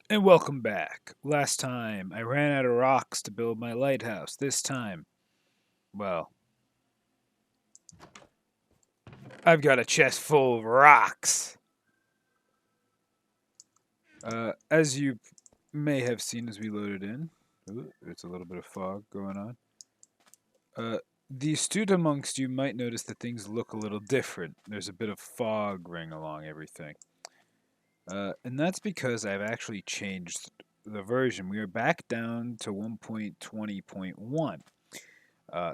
And welcome back. Last time, I ran out of rocks to build my lighthouse. This time, well, I've got a chest full of rocks. As you may have seen as we loaded in, there's a little bit of fog going on. The astute amongst you might notice that things look a little different. There's a bit of fog ring along everything. And that's because I've actually changed the version. We are back down to 1.20.1.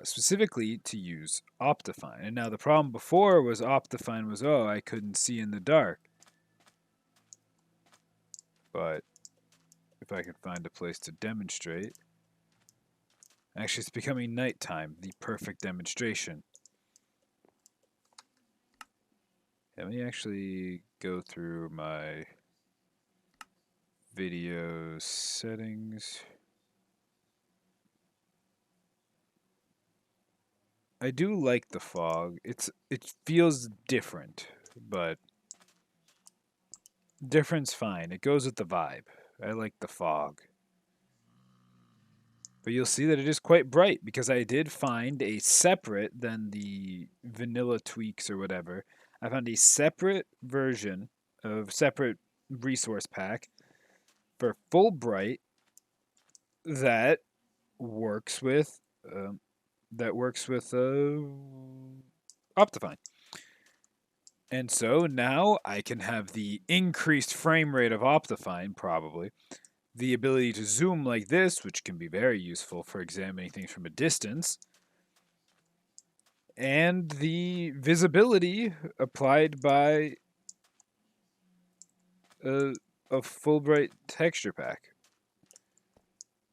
Specifically to use Optifine. And now the problem before was Optifine was, oh, I couldn't see in the dark. But if I can find a place to demonstrate. Actually, it's becoming nighttime, the perfect demonstration. Let me actually go through my video settings. I do like the fog. It feels different, but different's fine. It goes with the vibe. I like the fog. But you'll see that it is quite bright because I did find a separate than the vanilla tweaks or whatever. I found a separate version of separate resource pack for full bright that works with um, Optifine. And so now I can have the increased frame rate of Optifine, probably. The ability to zoom like this, which can be very useful for examining things from a distance. And the visibility applied by a Fulbright texture pack,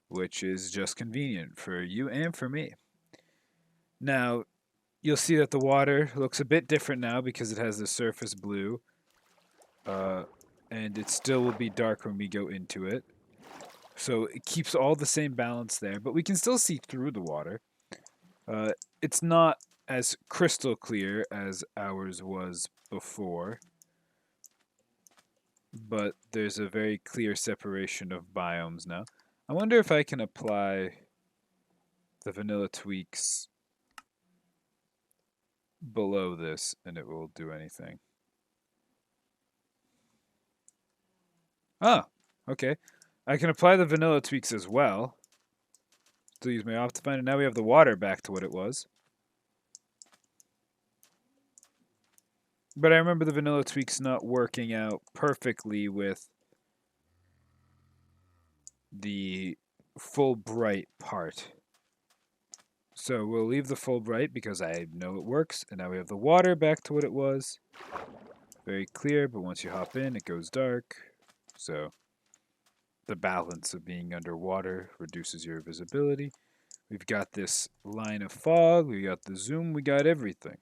which is just convenient for you and for me. Now, you'll see that the water looks a bit different now because it has the surface blue, and it still will be dark when we go into it. So it keeps all the same balance there, but we can still see through the water. It's not as crystal clear as ours was before, but there's a very clear separation of biomes now. I wonder if I can apply the vanilla tweaks below this and it will do anything. Ah, okay. I can apply the vanilla tweaks as well. Still use my Optifine, and now we have the water back to what it was. But I remember the vanilla tweaks not working out perfectly with the full bright part. So we'll leave the full bright because I know it works, and now we have the water back to what it was. Very clear, but once you hop in, it goes dark. So the balance of being underwater reduces your visibility. We've got this line of fog, we got the zoom, we got everything.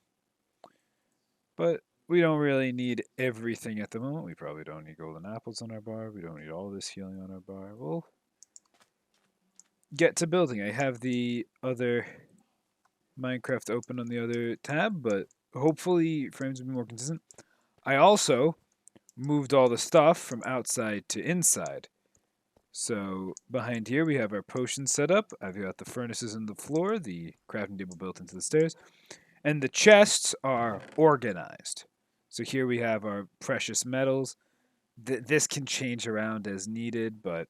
But we don't really need everything at the moment. We probably don't need golden apples on our bar. We don't need all this healing on our bar. We'll get to building. I have the other Minecraft open on the other tab, but hopefully frames will be more consistent. I also moved all the stuff from outside to inside. So behind here we have our potion set up. I've got the furnaces in the floor, the crafting table built into the stairs, and the chests are organized. So here we have our precious metals. This can change around as needed, but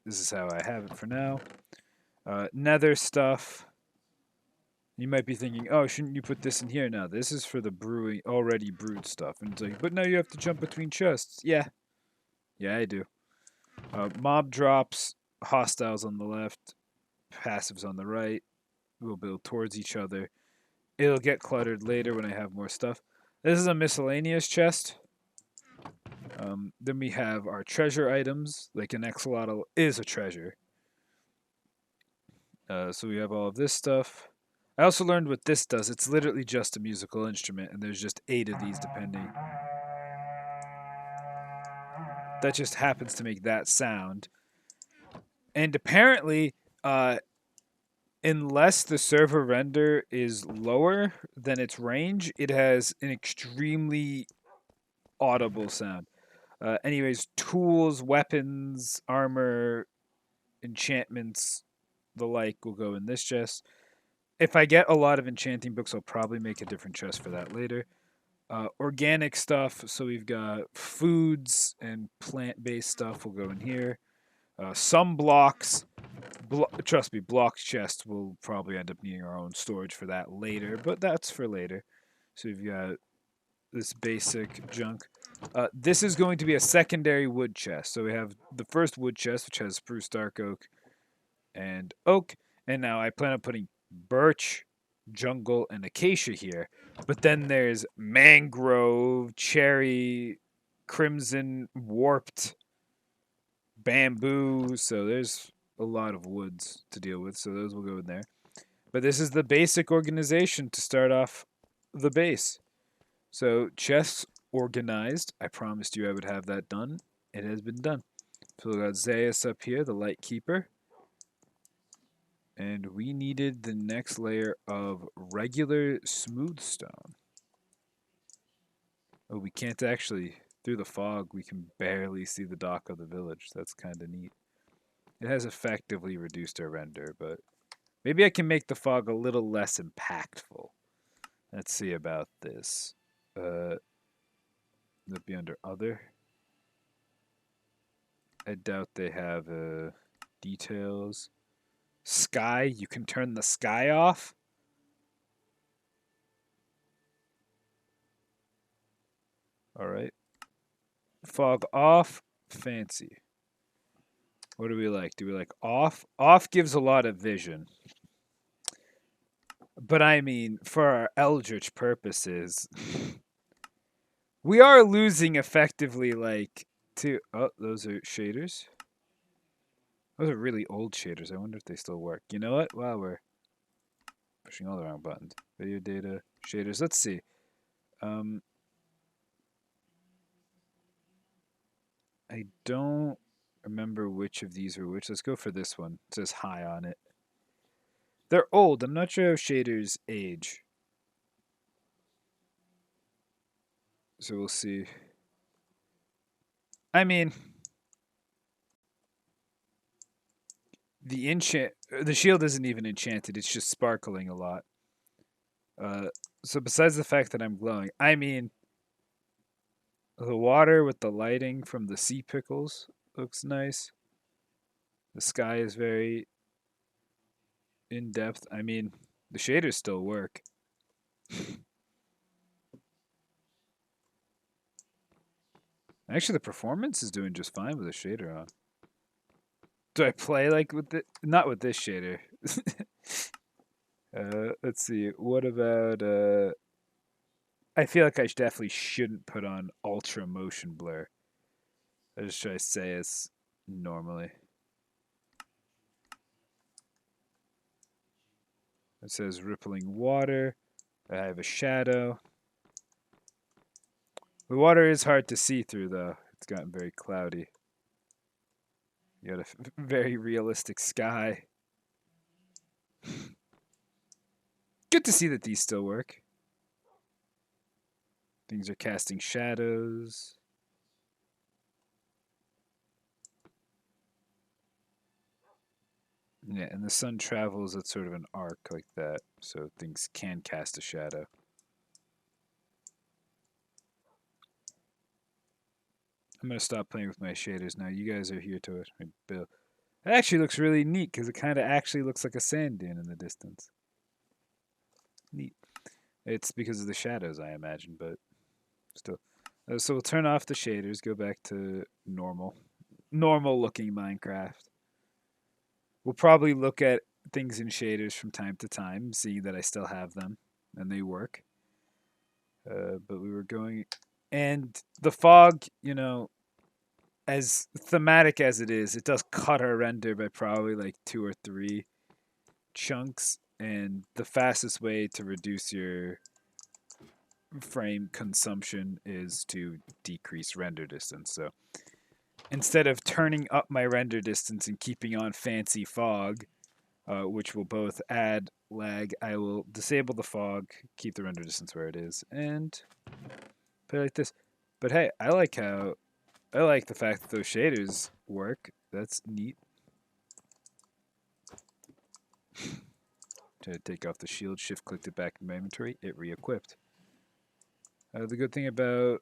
this is how I have it for now. Nether stuff. You might be thinking, oh, shouldn't you put this in here? Now, this is for the brewing, already brewed stuff. And it's like, but now you have to jump between chests. Yeah. Yeah, I do. Mob drops, hostiles on the left, passives on the right. We'll build towards each other. It'll get cluttered later when I have more stuff. This is a miscellaneous chest. Then we have our treasure items, like an axolotl is a treasure. So we have all of this stuff. I also learned what this does. It's literally just a musical instrument, and there's just 8 of these depending. That just happens to make that sound. And apparently, unless the server render is lower than its range, it has an extremely audible sound. Anyways, tools, weapons, armor, enchantments, the like will go in this chest. If I get a lot of enchanting books, I'll probably make a different chest for that later. Organic stuff, so we've got foods and plant-based stuff will go in here. Some blocks, trust me, block chest will probably end up needing our own storage for that later, but that's for later. So we've got this basic junk. This is going to be a secondary wood chest. So we have the first wood chest, which has spruce, dark oak, and oak. And now I plan on putting birch, jungle, and acacia here. But then there's mangrove, cherry, crimson, warped, bamboo. So there's a lot of woods to deal with. So those will go in there. But this is the basic organization to start off the base. So chests organized. I promised you I would have that done. It has been done. So we got Zeus up here, the light keeper. And we needed the next layer of regular smooth stone. Oh, we can't actually, through the fog, we can barely see the dock of the village. That's kind of neat. It has effectively reduced our render, but maybe I can make the fog a little less impactful. Let's see about this. That'd be under other. I doubt they have details. Sky, you can turn the sky off. All right. Fog off, fancy. What do we like? Do we like off? Off gives a lot of vision. But I mean, for our Eldritch purposes, we are losing effectively like two. Oh, those are shaders. Those are really old shaders. I wonder if they still work. You know what? Wow, we're pushing all the wrong buttons. Video data, shaders. Let's see. I don't remember which of these are which. Let's go for this one. It says high on it. They're old. I'm not sure how shaders age. So we'll see. I mean, the shield isn't even enchanted. It's just sparkling a lot. So besides the fact that I'm glowing, I mean, the water with the lighting from the sea pickles looks nice. The sky is very in depth. I mean, the shaders still work. Actually, the performance is doing just fine with the shader on. Do I play like with it? Not with this shader. Let's see. What about I feel like I definitely shouldn't put on ultra motion blur. I just try to say it's normally. It says rippling water. I have a shadow. The water is hard to see through though. It's gotten very cloudy. You got a very realistic sky. Good to see that these still work. Things are casting shadows. Yeah, and the sun travels at sort of an arc like that, so things can cast a shadow. I'm going to stop playing with my shaders now. You guys are here to build. It actually looks really neat because it kind of actually looks like a sand dune in the distance. Neat. It's because of the shadows, I imagine, but still. So we'll turn off the shaders, go back to normal looking Minecraft. We'll probably look at things in shaders from time to time, seeing that I still have them and they work. But we were going, and the fog, you know, as thematic as it is, it does cut our render by probably like 2 or 3 chunks. And the fastest way to reduce your frame consumption is to decrease render distance. So instead of turning up my render distance and keeping on fancy fog, which will both add lag, I will disable the fog, keep the render distance where it is, and play like this. But hey, I like how I like the fact that those shaders work. That's neat. To take off the shield, shift clicked it back in my inventory, it re-equipped. The good thing about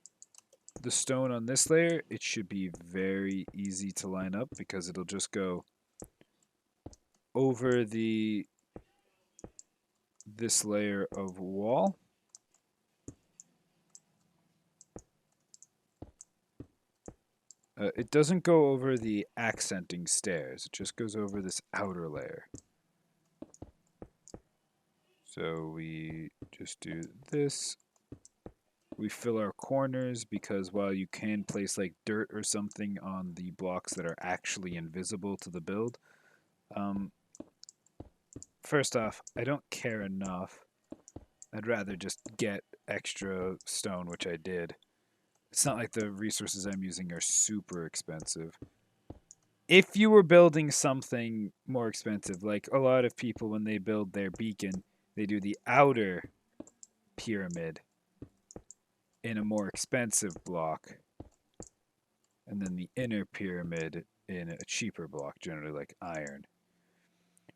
the stone on this layer, it should be very easy to line up because it'll just go over this layer of wall. It doesn't go over the accenting stairs. It just goes over this outer layer. So we just do this. We fill our corners because while you can place like dirt or something on the blocks that are actually invisible to the build, first off, I don't care enough. I'd rather just get extra stone, which I did. It's not like the resources I'm using are super expensive. If you were building something more expensive, like a lot of people when they build their beacon, they do the outer pyramid in a more expensive block, and then the inner pyramid in a cheaper block, generally like iron.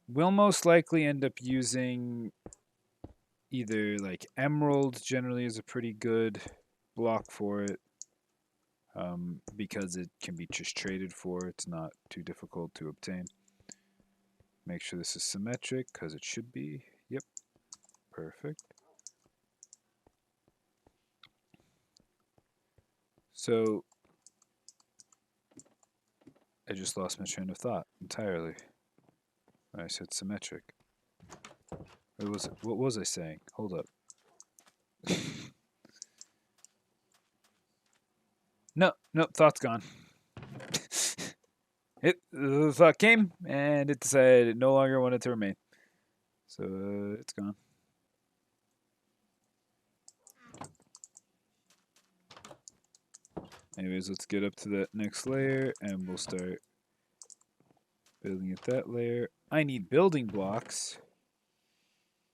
We'll most likely end up using either like emerald, generally is a pretty good block for it, because it can be just traded for. It's not too difficult to obtain. Make sure this is symmetric because it should be. Yep, perfect. So I just lost my train of thought entirely when I said symmetric. What was I saying? Hold up. No, thought's gone. The thought came and it decided it no longer wanted to remain. So it's gone. Anyways, let's get up to that next layer and we'll start building at that layer. I need building blocks.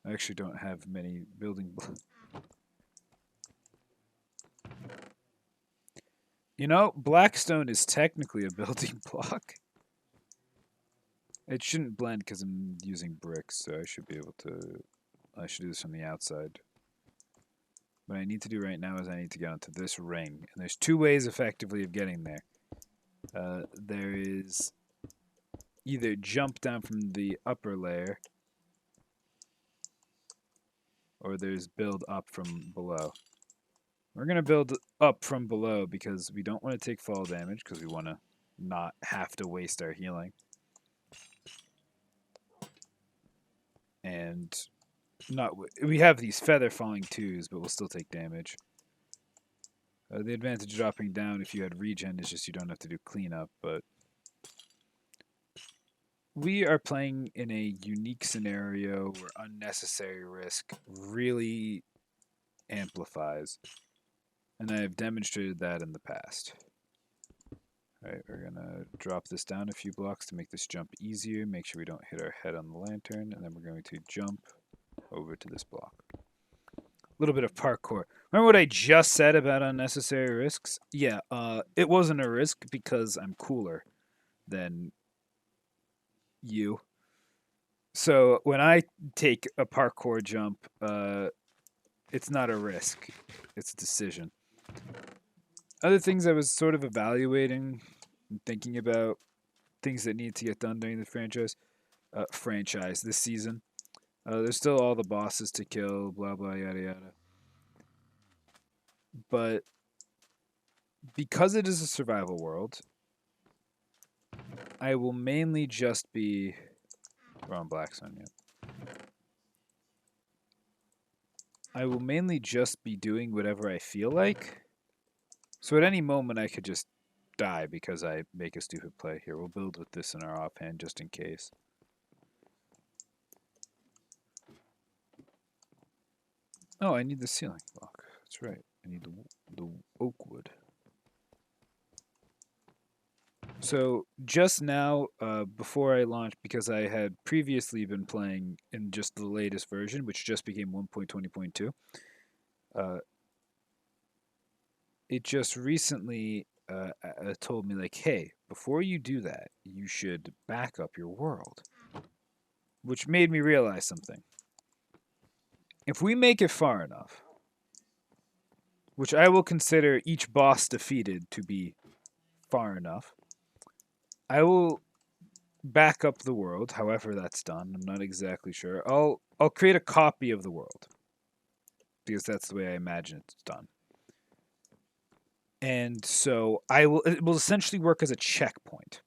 I actually don't have many building blocks. You know, blackstone is technically a building block. It shouldn't blend because I'm using bricks, so I should be able to... I should do this from the outside. What I need to do right now is I need to get onto this ring. And there's two ways effectively of getting there. There is either jump down from the upper layer, or there's build up from below. We're going to build up from below because we don't want to take fall damage because we want to not have to waste our healing. And we have these feather falling twos, but we'll still take damage. The advantage of dropping down if you had regen is just you don't have to do cleanup, but we are playing in a unique scenario where unnecessary risk really amplifies. And I have demonstrated that in the past. Alright, we're going to drop this down a few blocks to make this jump easier. Make sure we don't hit our head on the lantern. And then we're going to jump over to this block. A little bit of parkour. Remember what I just said about unnecessary risks? Yeah, it wasn't a risk because I'm cooler than you. So when I take a parkour jump, it's not a risk. It's a decision. Other things I was sort of evaluating and thinking about, things that need to get done during the franchise this season. There's still all the bosses to kill, blah, blah, yada, yada. But because it is a survival world, I will mainly just be... Wrong blackstone yet. I will mainly just be doing whatever I feel like. So at any moment I could just die because I make a stupid play. Here, we'll build with this in our offhand just in case. Oh, I need the ceiling block. That's right. I need the oak wood. So just now, before I launched, because I had previously been playing in just the latest version, which just became 1.20.2, it just recently told me like, hey, before you do that, you should back up your world, which made me realize something. If we make it far enough, which I will consider each boss defeated to be far enough, I will back up the world. However, that's done. I'm not exactly sure. I'll create a copy of the world because that's the way I imagine it's done. And so it will essentially work as a checkpoint.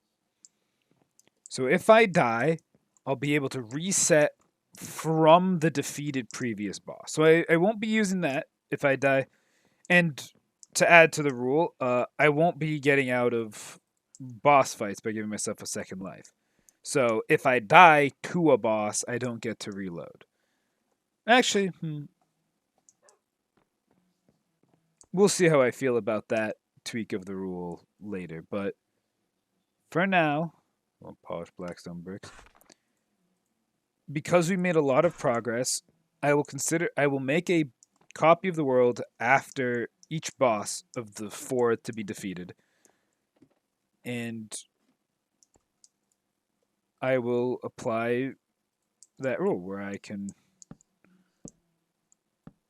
So if I die, I'll be able to reset from the defeated previous boss. So I won't be using that if I die. And to add to the rule, I won't be getting out of boss fights by giving myself a second life. So if I die to a boss, I don't get to reload. Actually, we'll see how I feel about that tweak of the rule later. But for now, I'll polish blackstone bricks. Because we made a lot of progress, I will make a copy of the world after each boss of the 4 to be defeated. And I will apply that rule where I can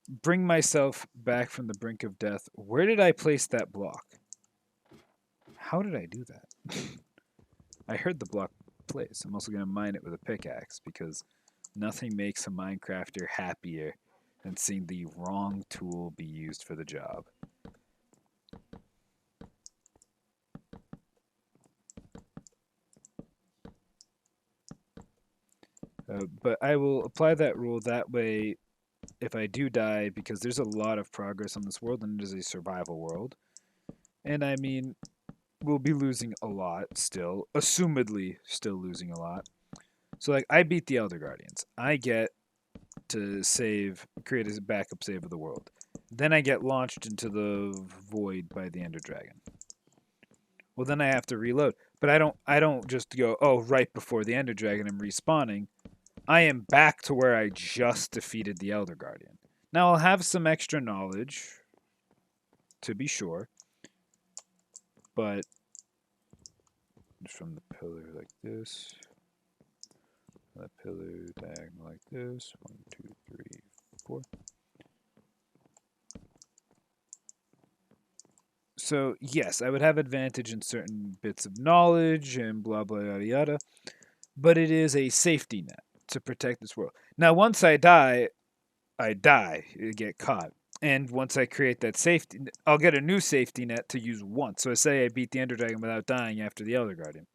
bring myself back from the brink of death. Where did I place that block? How did I do that? I heard the block place. I'm also going to mine it with a pickaxe because nothing makes a Minecrafter happier than seeing the wrong tool be used for the job. But I will apply that rule that way if I do die, because there's a lot of progress on this world and it is a survival world. And I mean, we'll be losing a lot still, assumedly still losing a lot. So like I beat the Elder Guardians. I get to create a backup save of the world. Then I get launched into the void by the Ender Dragon. Well, then I have to reload. But I don't just go, oh, right before the Ender Dragon I'm respawning. I am back to where I just defeated the Elder Guardian. Now I'll have some extra knowledge, to be sure, but from the pillar like this, that pillar diagonal like this, 1, 2, 3, 4. So yes, I would have advantage in certain bits of knowledge and blah blah yada yada, but it is a safety net to protect this world. Now once I die, I get caught. And once I create that safety, I'll get a new safety net to use once. So I say I beat the Ender Dragon without dying after the Elder Guardian.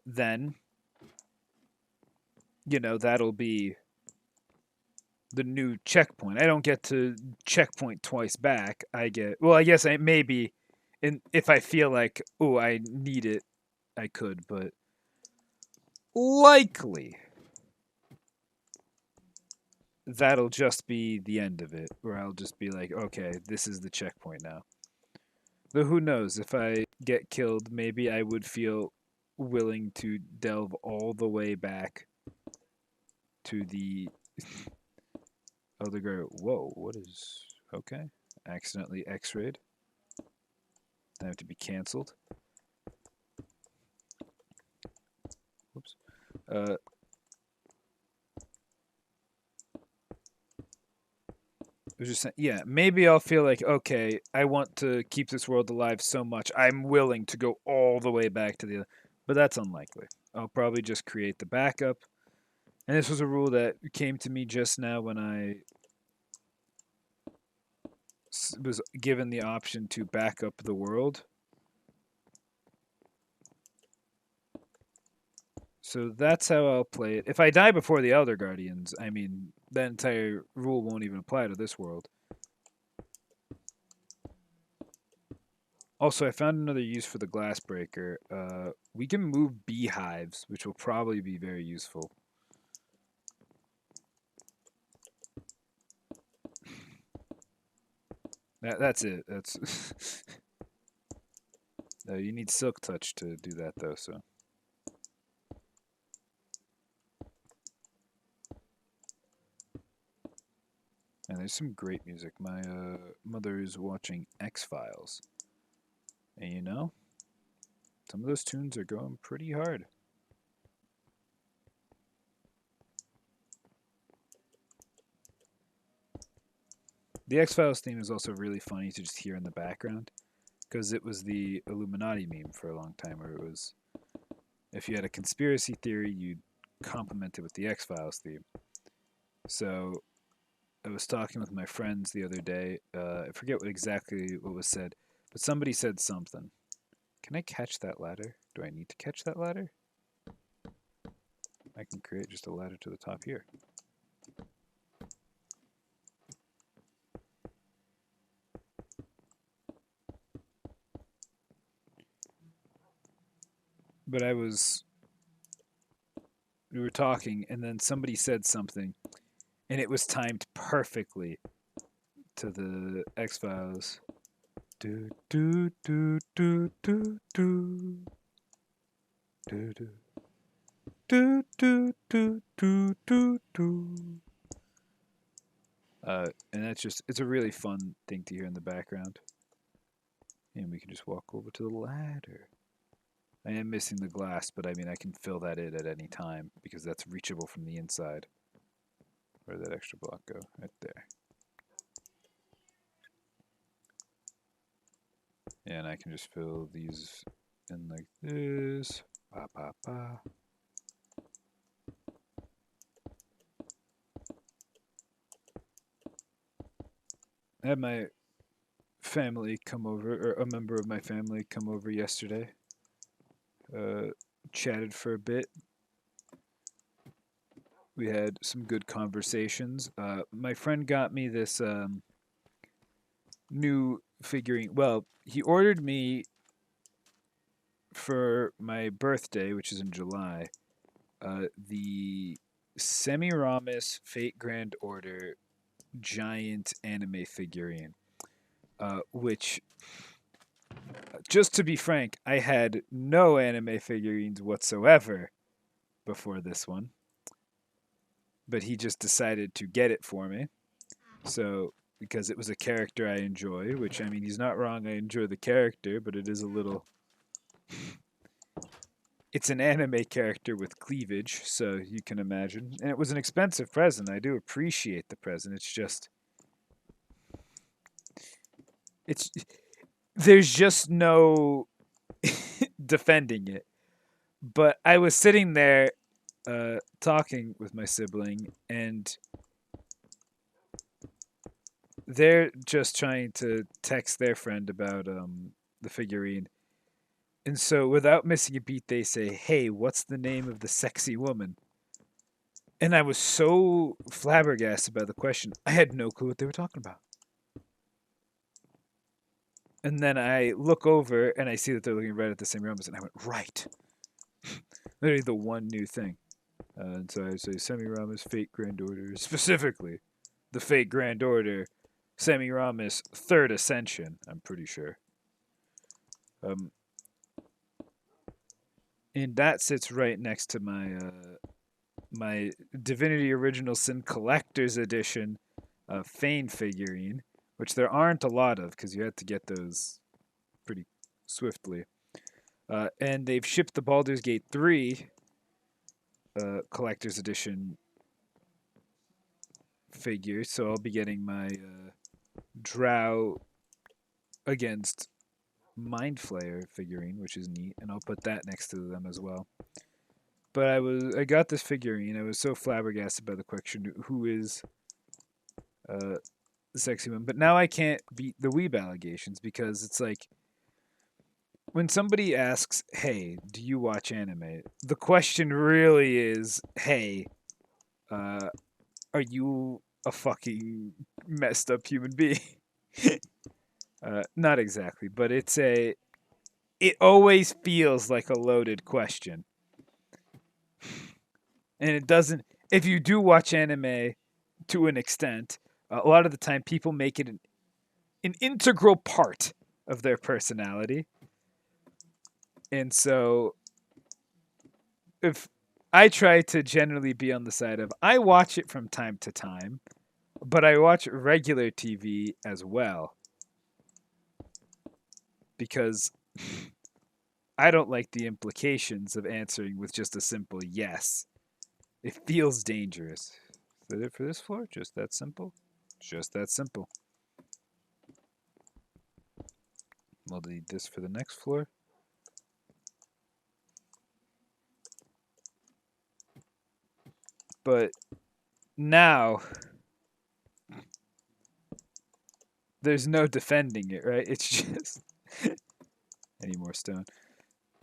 Then, that'll be the new checkpoint. I don't get to checkpoint twice back. I guess I maybe, if I feel like, oh, I need it, I could, but likely that'll just be the end of it, where I'll just be like, okay, this is the checkpoint now. Though who knows, if I get killed, maybe I would feel willing to delve all the way back to the other guy. Whoa, what is... Okay. Accidentally X-rayed. I have to be cancelled. Whoops. was just saying, yeah, maybe I'll feel like, okay, I want to keep this world alive so much, I'm willing to go all the way back to the other. But that's unlikely. I'll probably just create the backup. And this was a rule that came to me just now when I was given the option to back up the world. So that's how I'll play it. If I die before the Elder Guardians, I mean, that entire rule won't even apply to this world. Also, I found another use for the glass breaker. We can move beehives, which will probably be very useful. That's it. That's you need silk touch to do that, though. So. And there's some great music. My mother is watching X-Files. And you know, some of those tunes are going pretty hard. The X-Files theme is also really funny to just hear in the background because it was the Illuminati meme for a long time, where it was if you had a conspiracy theory, you'd complement it with the X-Files theme. So I was talking with my friends the other day. I forget exactly what was said, but somebody said something. Can I catch that ladder? Do I need to catch that ladder? I can create just a ladder to the top here. But we were talking, and then somebody said something, and it was timed perfectly to the X-Files. Do do do do do do do do do do do do do do. And that's just—it's a really fun thing to hear in the background. And we can just walk over to the ladder. I am missing the glass, but I mean I can fill that in at any time because that's reachable from the inside. Where did that extra block go? Right there. And I can just fill these in like this. Ba, ba, ba. I had my family come over, or a member of my family come over yesterday. Chatted for a bit. We had some good conversations. My friend got me this new figurine. Well, he ordered me for my birthday, which is in July, the Semiramis Fate Grand Order giant anime figurine, which, just to be frank, I had no anime figurines whatsoever before this one, but he just decided to get it for me. So, because it was a character I enjoy, which, I mean, he's not wrong, I enjoy the character, but it is a little. It's an anime character with cleavage, so you can imagine. And it was an expensive present. I do appreciate the present. It's just. It's. There's just no defending it. But I was sitting there talking with my sibling, and they're just trying to text their friend about the figurine. And so, without missing a beat, they say, "Hey, what's the name of the sexy woman?" And I was so flabbergasted by the question, I had no clue what they were talking about. And then I look over and I see that they're looking right at the same rhombus, and I went, right. Literally the one new thing. And so I say Semiramis Fate Grand Order, specifically the Fate Grand Order, Semiramis Third Ascension, I'm pretty sure. And that sits right next to my Divinity Original Sin Collector's Edition Fane figurine, which there aren't a lot of because you had to get those pretty swiftly. And they've shipped the Baldur's Gate 3 Collector's Edition figure, so I'll be getting my Drow against Mind Flayer figurine, which is neat, and I'll put that next to them as well. But I got this figurine. I was so flabbergasted by the question, who is the sexy one? But now I can't beat the weeb allegations because it's like when somebody asks, "Hey, do you watch anime?" The question really is, "Hey, are you a fucking messed up human being?" Not exactly, but it always feels like a loaded question. And it doesn't, if you do watch anime to an extent, a lot of the time people make it an integral part of their personality. And so if I try to generally be on the side of I watch it from time to time, but I watch regular TV as well. Because I don't like the implications of answering with just a simple yes. It feels dangerous. Is that it for this floor? Just that simple? Just that simple. We'll need this for the next floor. But now there's no defending it, right? It's just any more stone.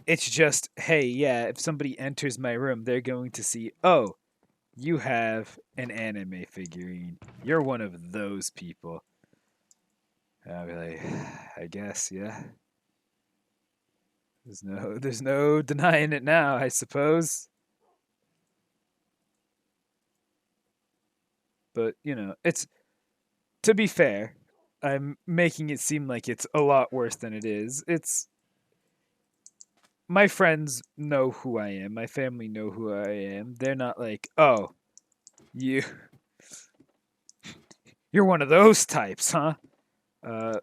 It's just, hey, yeah, if somebody enters my room, they're going to see, oh, you have an anime figurine. You're one of those people. And I'll be like, I guess, yeah. There's no denying it now, I suppose. But, you know, it's to be fair, I'm making it seem like it's a lot worse than it is. It's my friends know who I am. My family know who I am. They're not like, "Oh, you you're one of those types, huh?" Uh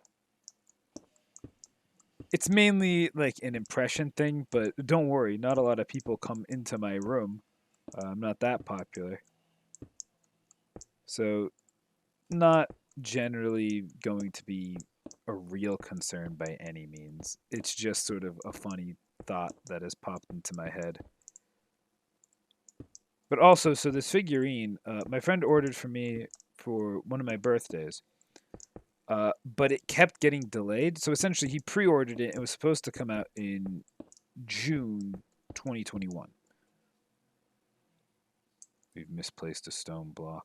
it's mainly like an impression thing, but don't worry, not a lot of people come into my room. I'm not that popular. So, not generally going to be a real concern by any means. It's just sort of a funny thought that has popped into my head. But also, so this figurine, my friend ordered for me for one of my birthdays, but it kept getting delayed. So essentially, he pre ordered it. It was supposed to come out in June 2021. We've misplaced a stone block.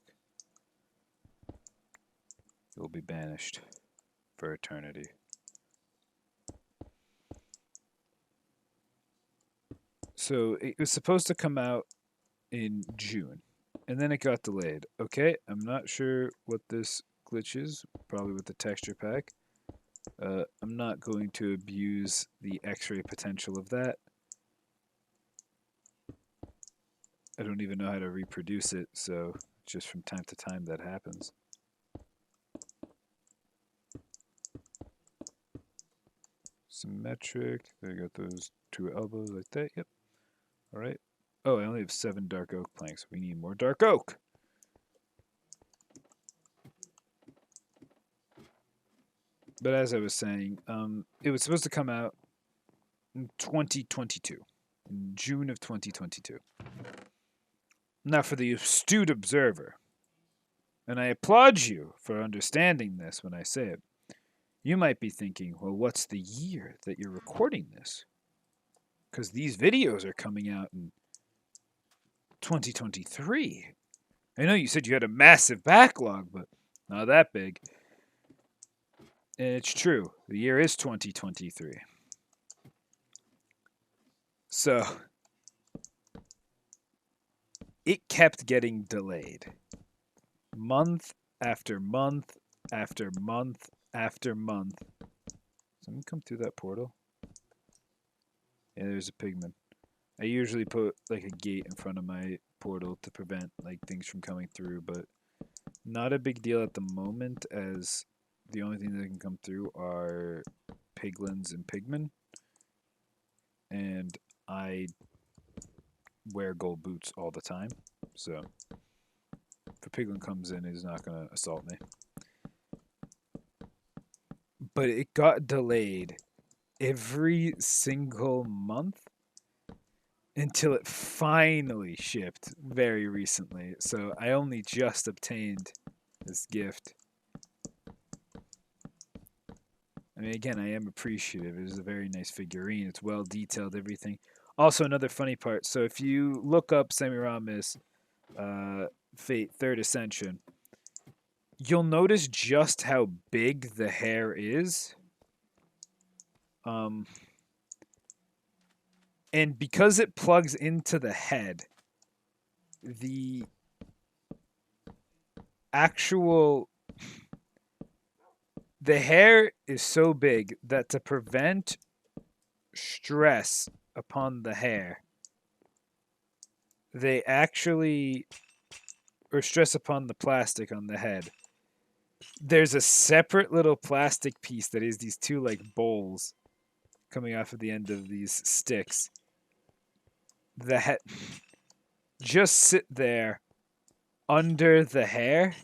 It will be banished for eternity. So it was supposed to come out in June, and then it got delayed. Okay, I'm not sure what this glitch is, probably with the texture pack. I'm not going to abuse the X-ray potential of that. I don't even know how to reproduce it, so just from time to time that happens. Symmetric. There you got those two elbows like that. Yep. All right. Oh, I only have 7 dark oak planks. We need more dark oak. But as I was saying, it was supposed to come out in 2022, in June of 2022. Now, for the astute observer, and I applaud you for understanding this when I say it, you might be thinking, well, what's the year that you're recording this? Because these videos are coming out in 2023. I know you said you had a massive backlog, but not that big. And it's true. The year is 2023. So, it kept getting delayed. Month after month after month after month. Someone come through that portal? Yeah, there's a pigman. I usually put like a gate in front of my portal to prevent like things from coming through, but not a big deal at the moment, as the only thing that can come through are piglins and pigmen, and I wear gold boots all the time, so if a piglin comes in, he's not gonna assault me. But it got delayed every single month until it finally shipped very recently. So I only just obtained this gift. I mean, again, I am appreciative. It is a very nice figurine. It's well detailed, everything. Also, another funny part. So if you look up Semiramis Fate 3rd Ascension, you'll notice just how big the hair is. And because it plugs into the head, the actual the hair is so big that to prevent stress upon the hair, they actually, or stress upon the plastic on the head, there's a separate little plastic piece that is these two like bowls coming off of the end of these sticks that just sit there under the hair.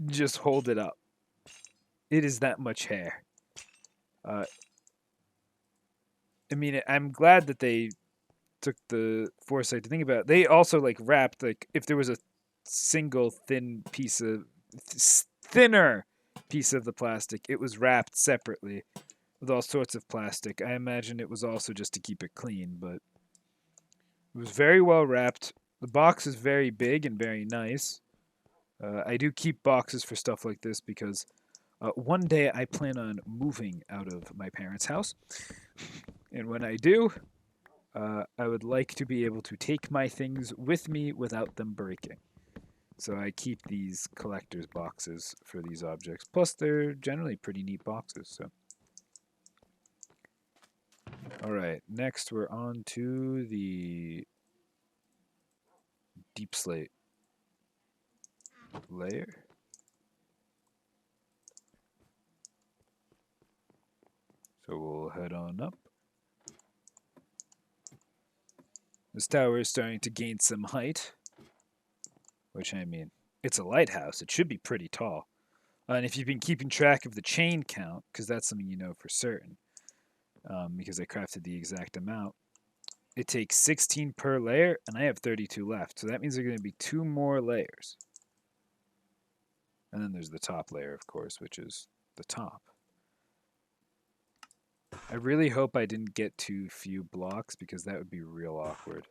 Just hold it up. It is that much hair. I mean, I'm glad that they took the foresight to think about it. They also like wrapped, like, if there was a single thinner piece of the plastic, it was wrapped separately with all sorts of plastic. I imagine it was also just to keep it clean, but it was very well wrapped. The box is very big and very nice. I do keep boxes for stuff like this because one day I plan on moving out of my parents' house. And when I do, I would like to be able to take my things with me without them breaking. So I keep these collector's boxes for these objects. Plus, they're generally pretty neat boxes. So, all right. Next, we're on to the deep slate layer. So we'll head on up. This tower is starting to gain some height, which, I mean, it's a lighthouse. It should be pretty tall. And if you've been keeping track of the chain count, because that's something you know for certain, because I crafted the exact amount, it takes 16 per layer, and I have 32 left. So that means there are going to be 2 more layers. And then there's the top layer, of course, which is the top. I really hope I didn't get too few blocks, because that would be real awkward.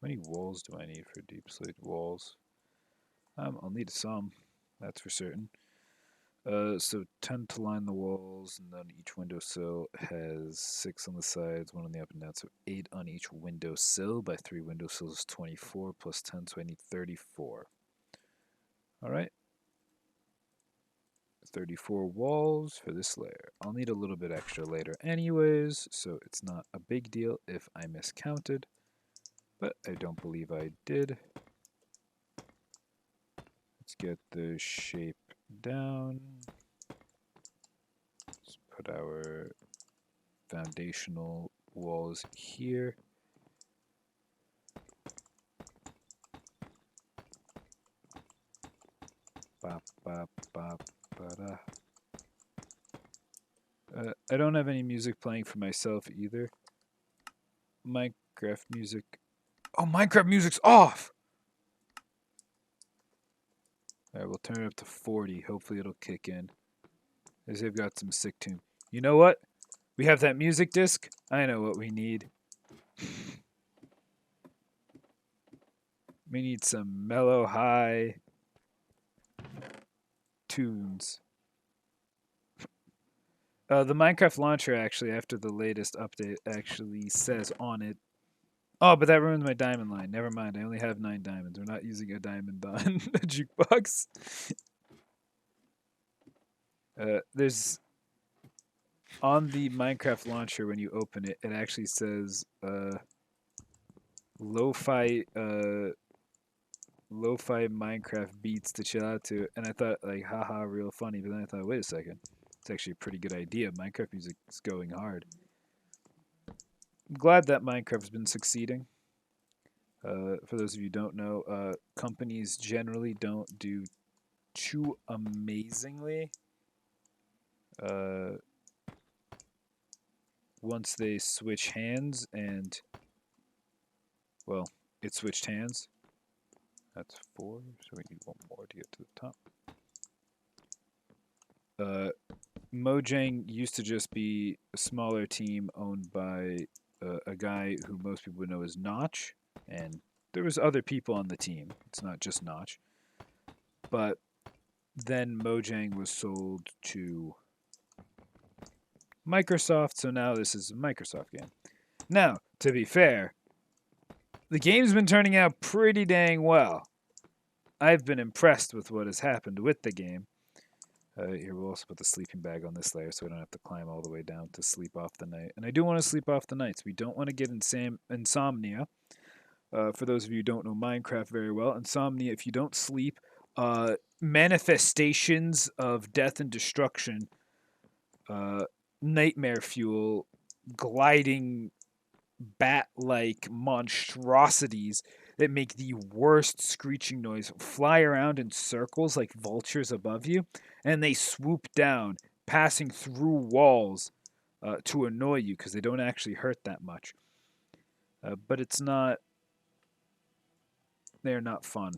How many walls do I need for deep slate walls? I'll need some, that's for certain. So 10 to line the walls, and then each windowsill has 6 on the sides, 1 on the up and down, so 8 on each windowsill. By 3 windowsills is 24, plus 10, so I need 34. Alright. 34 walls for this layer. I'll need a little bit extra later anyways, so it's not a big deal if I miscounted, but I don't believe I did. Let's get the shape down. Let's put our foundational walls here. Bop, bop, bop, ba-da. I don't have any music playing for myself either. Minecraft music. Oh, Minecraft music's off! Alright, we'll turn it up to 40. Hopefully it'll kick in. As they've got some sick tune. You know what? We have that music disc. I know what we need. We need some mellow high tunes. The Minecraft launcher, actually, after the latest update, actually says on it. Oh, but that ruins my diamond line. Never mind. I only have 9 diamonds. We're not using a diamond on a jukebox. There's on the Minecraft launcher, when you open it, it actually says lo-fi Minecraft beats to chill out to, and I thought, like, haha, real funny, but then I thought, wait a second, it's actually a pretty good idea. Minecraft music is going hard. I'm glad that Minecraft's been succeeding. For those of you who don't know, companies generally don't do too amazingly once they switch hands, and, well, it switched hands. That's 4, so we need 1 more to get to the top. Mojang used to just be a smaller team owned by a guy who most people would know as Notch, and there was other people on the team. It's not just Notch. But then Mojang was sold to Microsoft, so now this is a Microsoft game. Now, to be fair, the game's been turning out pretty dang well. I've been impressed with what has happened with the game. Here, we'll also put the sleeping bag on this layer so we don't have to climb all the way down to sleep off the night. And I do want to sleep off the nights. We don't want to get insomnia. For those of you who don't know Minecraft very well, insomnia, if you don't sleep, manifestations of death and destruction, uh, nightmare fuel, gliding bat-like monstrosities that make the worst screeching noise fly around in circles like vultures above you, and they swoop down, passing through walls to annoy you because they don't actually hurt that much. But it's not. They're not fun.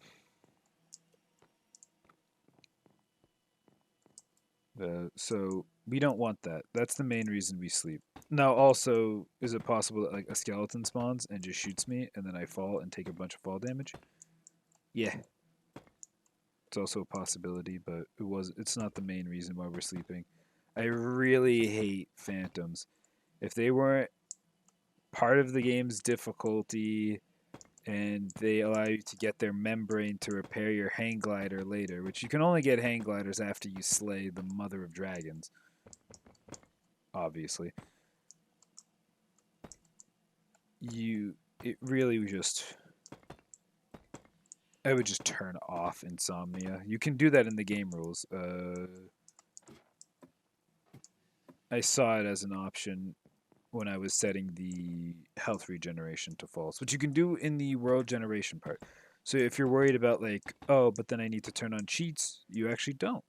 So we don't want that. That's the main reason we sleep. Now, also, is it possible that like a skeleton spawns and just shoots me, and then I fall and take a bunch of fall damage? Yeah, it's also a possibility, but it's not the main reason why we're sleeping. I really hate phantoms. If they weren't part of the game's difficulty and they allow you to get their membrane to repair your hang glider later, which you can only get hang gliders after you slay the mother of dragons, obviously. It really just, I would just turn off insomnia. You can do that in the game rules. I saw it as an option when I was setting the health regeneration to false, which you can do in the world generation part. So if you're worried about like, oh, but then I need to turn on cheats, you actually don't.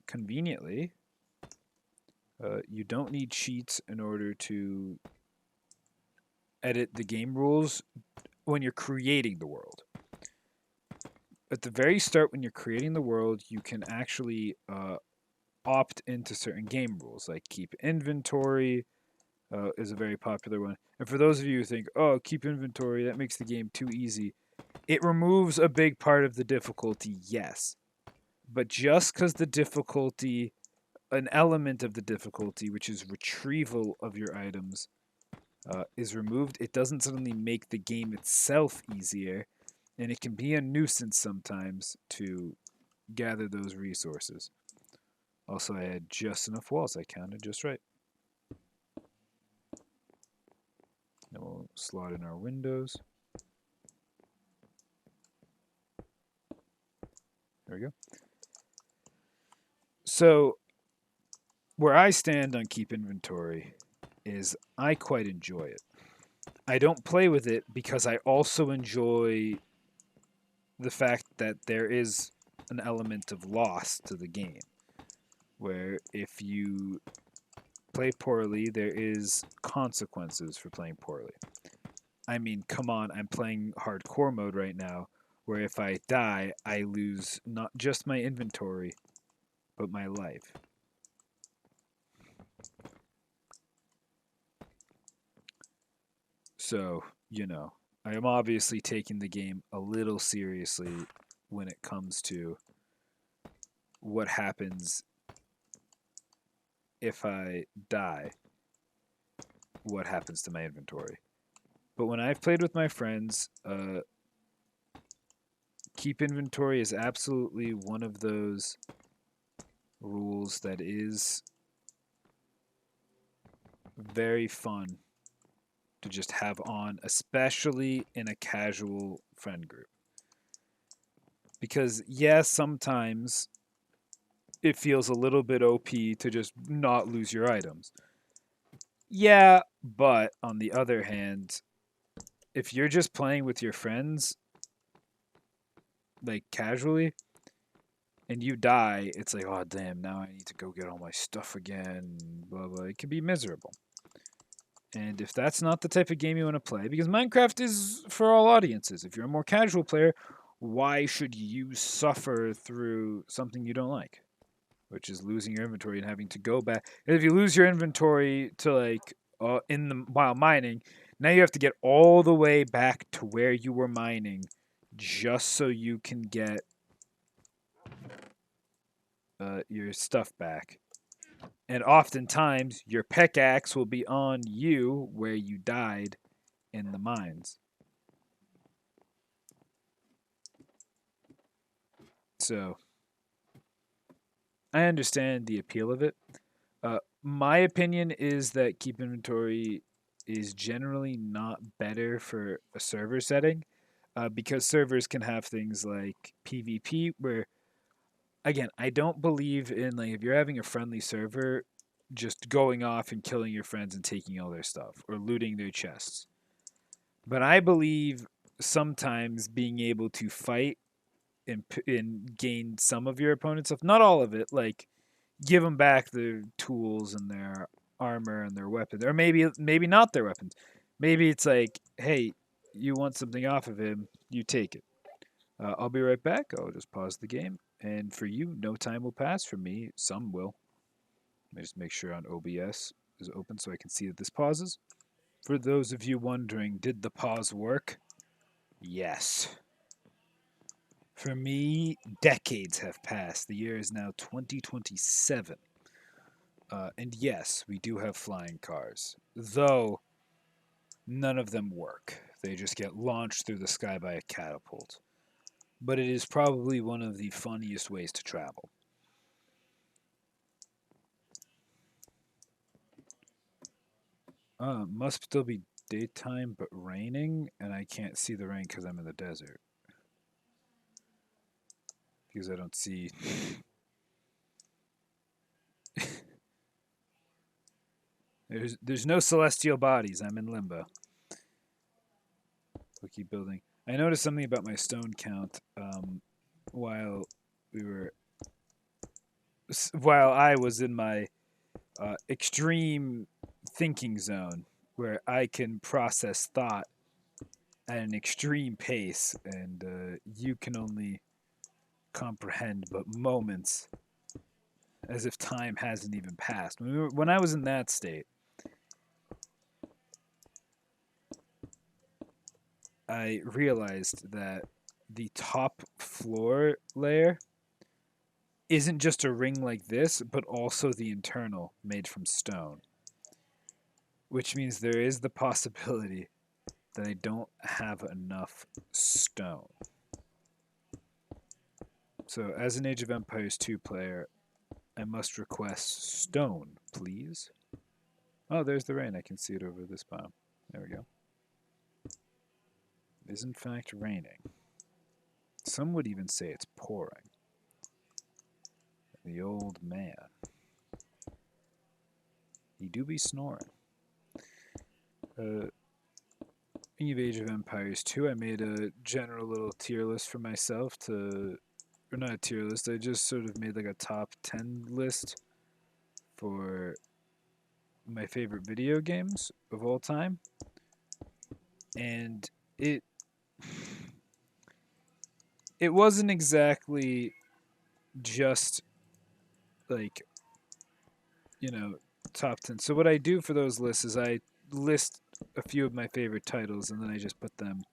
Conveniently, you don't need cheats in order to edit the game rules when you're creating the world. At the very start, when you're creating the world, you can actually opt into certain game rules, like keep inventory is a very popular one. And for those of you who think, oh, keep inventory, that makes the game too easy, it removes a big part of the difficulty, yes. But just because the difficulty, an element of the difficulty, which is retrieval of your items, is removed, it doesn't suddenly make the game itself easier. And it can be a nuisance sometimes to gather those resources. Also, I had just enough walls. I counted just right. Then we'll slot in our windows. There we go. So, where I stand on keep inventory is I quite enjoy it. I don't play with it because I also enjoy the fact that there is an element of loss to the game. Where if you play poorly, there is consequences for playing poorly. I mean, come on, I'm playing hardcore mode right now, where if I die, I lose not just my inventory, but my life. So, I am obviously taking the game a little seriously when it comes to what happens if I die, what happens to my inventory. But when I've played with my friends, keep inventory is absolutely one of those rules that is very fun to just have on, especially in a casual friend group. Because, yes, sometimes it feels a little bit OP to just not lose your items. Yeah, but on the other hand, if you're just playing with your friends, like casually, and you die, it's like, oh damn, now I need to go get all my stuff again, blah blah. It can be miserable. And if that's not the type of game you want to play, because Minecraft is for all audiences, if you're a more casual player, why should you suffer through something you don't like? Which is losing your inventory and having to go back. And if you lose your inventory to like while mining, now you have to get all the way back to where you were mining just so you can get your stuff back. And oftentimes, your pickaxe will be on you where you died in the mines. So, I understand the appeal of it. My opinion is that keep inventory is generally not better for a server setting. because servers can have things like PvP, where again, I don't believe in like if you're having a friendly server, just going off and killing your friends and taking all their stuff or looting their chests. But I believe sometimes being able to fight and gain some of your opponent's stuff, not all of it, like give them back their tools and their armor and their weapons, or maybe not their weapons. Maybe it's like, hey, you want something off of him, you take it. I'll be right back. I'll just pause the game, and for you, no time will pass. For me, some will. Let me just make sure on OBS is open so I can see that this pauses. For those of you wondering, did the pause work? Yes. For me, decades have passed. The year is now 2027. And yes, we do have flying cars, though none of them work. They just get launched through the sky by a catapult. But it is probably one of the funniest ways to travel. Must still be daytime, but raining, and I can't see the rain because I'm in the desert. Because I don't see. There's no celestial bodies. I'm in limbo. We'll keep building. I noticed something about my stone count while we were while I was in my extreme thinking zone, where I can process thought at an extreme pace, and you can only comprehend but moments, as if time hasn't even passed. When I was in that state, I realized that the top floor layer isn't just a ring like this, but also the internal made from stone. Which means there is the possibility that I don't have enough stone. So, as an Age of Empires 2 player, I must request stone, please. Oh, there's the rain. I can see it over this biome. There we go. It is in fact raining. Some would even say it's pouring. The old man. He do be snoring. Speaking of Age of Empires 2, I made a general little tier list for myself to... Or not a tier list, I just sort of made like a top 10 list for my favorite video games of all time. And it wasn't exactly just like, top 10. So what I do for those lists is I list a few of my favorite titles and then I just put them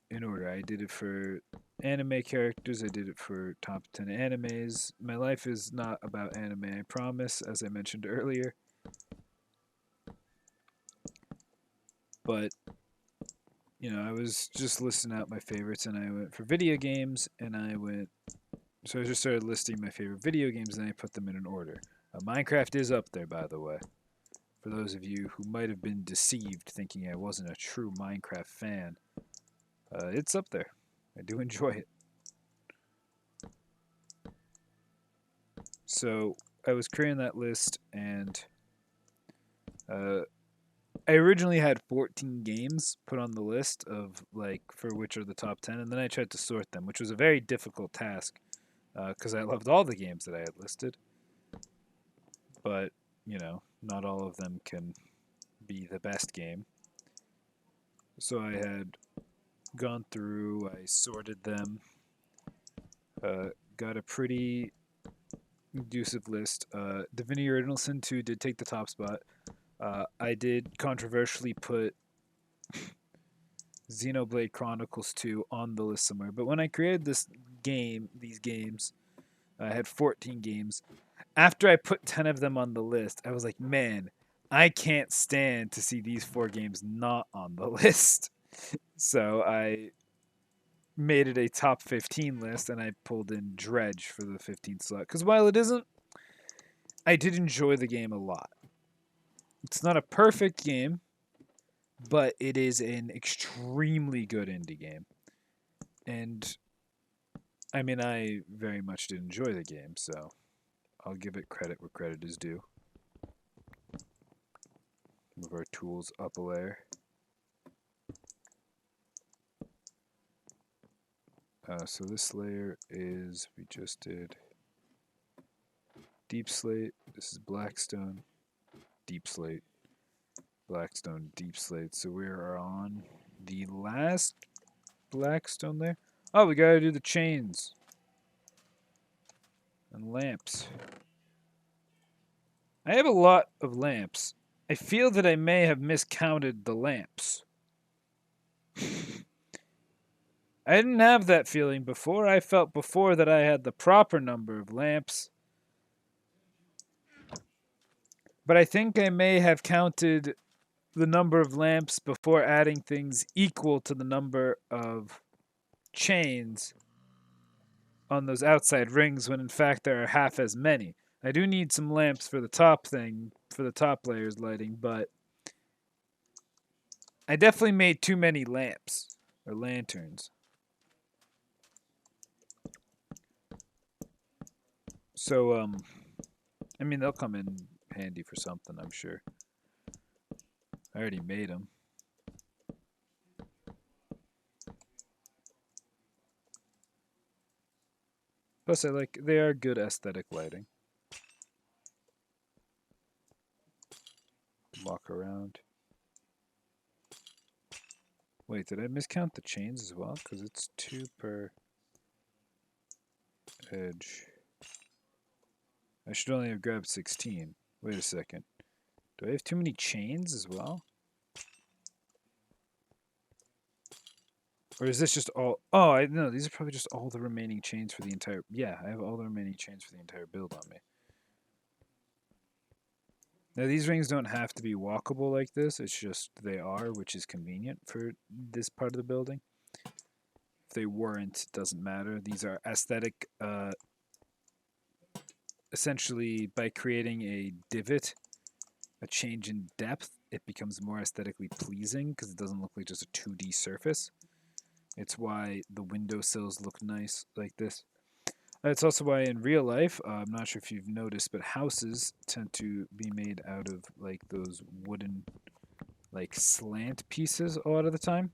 in order. I did it for anime characters, I did it for top 10 animes. My life is not about anime, I promise, as I mentioned earlier. But I was just listing out my favorites, and I went for video games, and so I just started listing my favorite video games, and I put them in an order. Minecraft is up there, by the way. For those of you who might have been deceived thinking I wasn't a true Minecraft fan, it's up there. I do enjoy it. So I was creating that list, and I originally had 14 games put on the list of for which are the top 10, and then I tried to sort them, which was a very difficult task because I loved all the games that I had listed. But, not all of them can be the best game. So I had gone through, I sorted them, got a pretty conducive list. Divinity Original Sin 2 did take the top spot. I did controversially put Xenoblade Chronicles 2 on the list somewhere, but when I created these games, I had 14 games. After I put 10 of them on the list, I was like, man, I can't stand to see these 4 games not on the list. So I made it a top 15 list, and I pulled in Dredge for the 15th slot. Because while it isn't, I did enjoy the game a lot. It's not a perfect game, but it is an extremely good indie game. And I mean, I very much did enjoy the game, so I'll give it credit where credit is due. Move our tools up a layer. So this layer is, we just did deep slate. This is blackstone, deep slate, blackstone, deep slate. So we are on the last blackstone there. Oh, we gotta do the chains and lamps. I have a lot of lamps. I feel that I may have miscounted the lamps. I didn't have that feeling before. I felt before that I had the proper number of lamps. But I think I may have counted the number of lamps before adding things equal to the number of chains on those outside rings when in fact there are half as many. I do need some lamps for the top thing, for the top layer's lighting, but I definitely made too many lamps or lanterns. So, I mean, they'll come in handy for something, I'm sure. I already made them. Plus, they are good aesthetic lighting. Walk around. Wait, did I miscount the chains as well? Because it's 2 per edge. I should only have grabbed 16. Wait a second. Do I have too many chains as well? Or is this just all... Oh, no, these are probably just all the remaining chains for the entire... Yeah, I have all the remaining chains for the entire build on me. Now, these rings don't have to be walkable like this. It's just they are, which is convenient for this part of the building. If they weren't, it doesn't matter. These are aesthetic... essentially, by creating a divot, a change in depth, it becomes more aesthetically pleasing because it doesn't look like just a 2D surface. It's why the windowsills look nice like this. It's also why in real life, I'm not sure if you've noticed, but houses tend to be made out of like those wooden like slant pieces a lot of the time,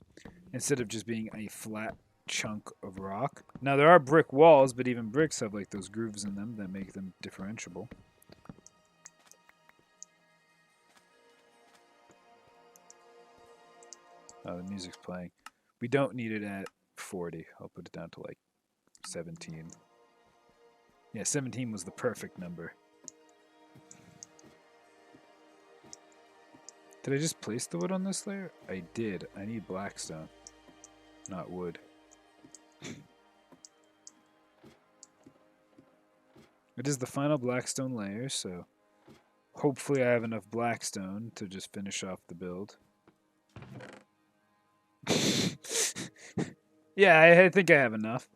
instead of just being a flat chunk of rock. Now there are brick walls, but even bricks have like those grooves in them that make them differentiable. Oh, the music's playing. We don't need it at 40. I'll put it down to like 17. Yeah, 17 was the perfect number. Did I just place the wood on this layer? I did. I need blackstone, not wood. It is the final blackstone layer, so hopefully I have enough blackstone to just finish off the build. Yeah, I think I have enough.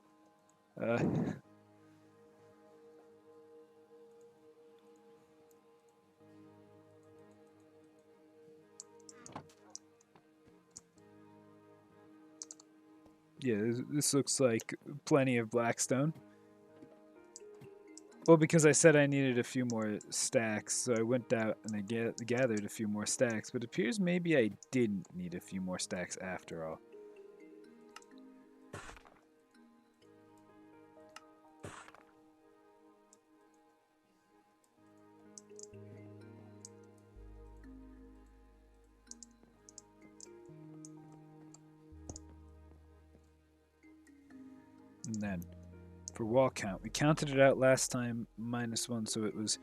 Yeah, this looks like plenty of blackstone. Well, because I said I needed a few more stacks, so I went out and I gathered a few more stacks, but it appears maybe I didn't need a few more stacks after all. And then, for wall count, we counted it out last time, -1, so it was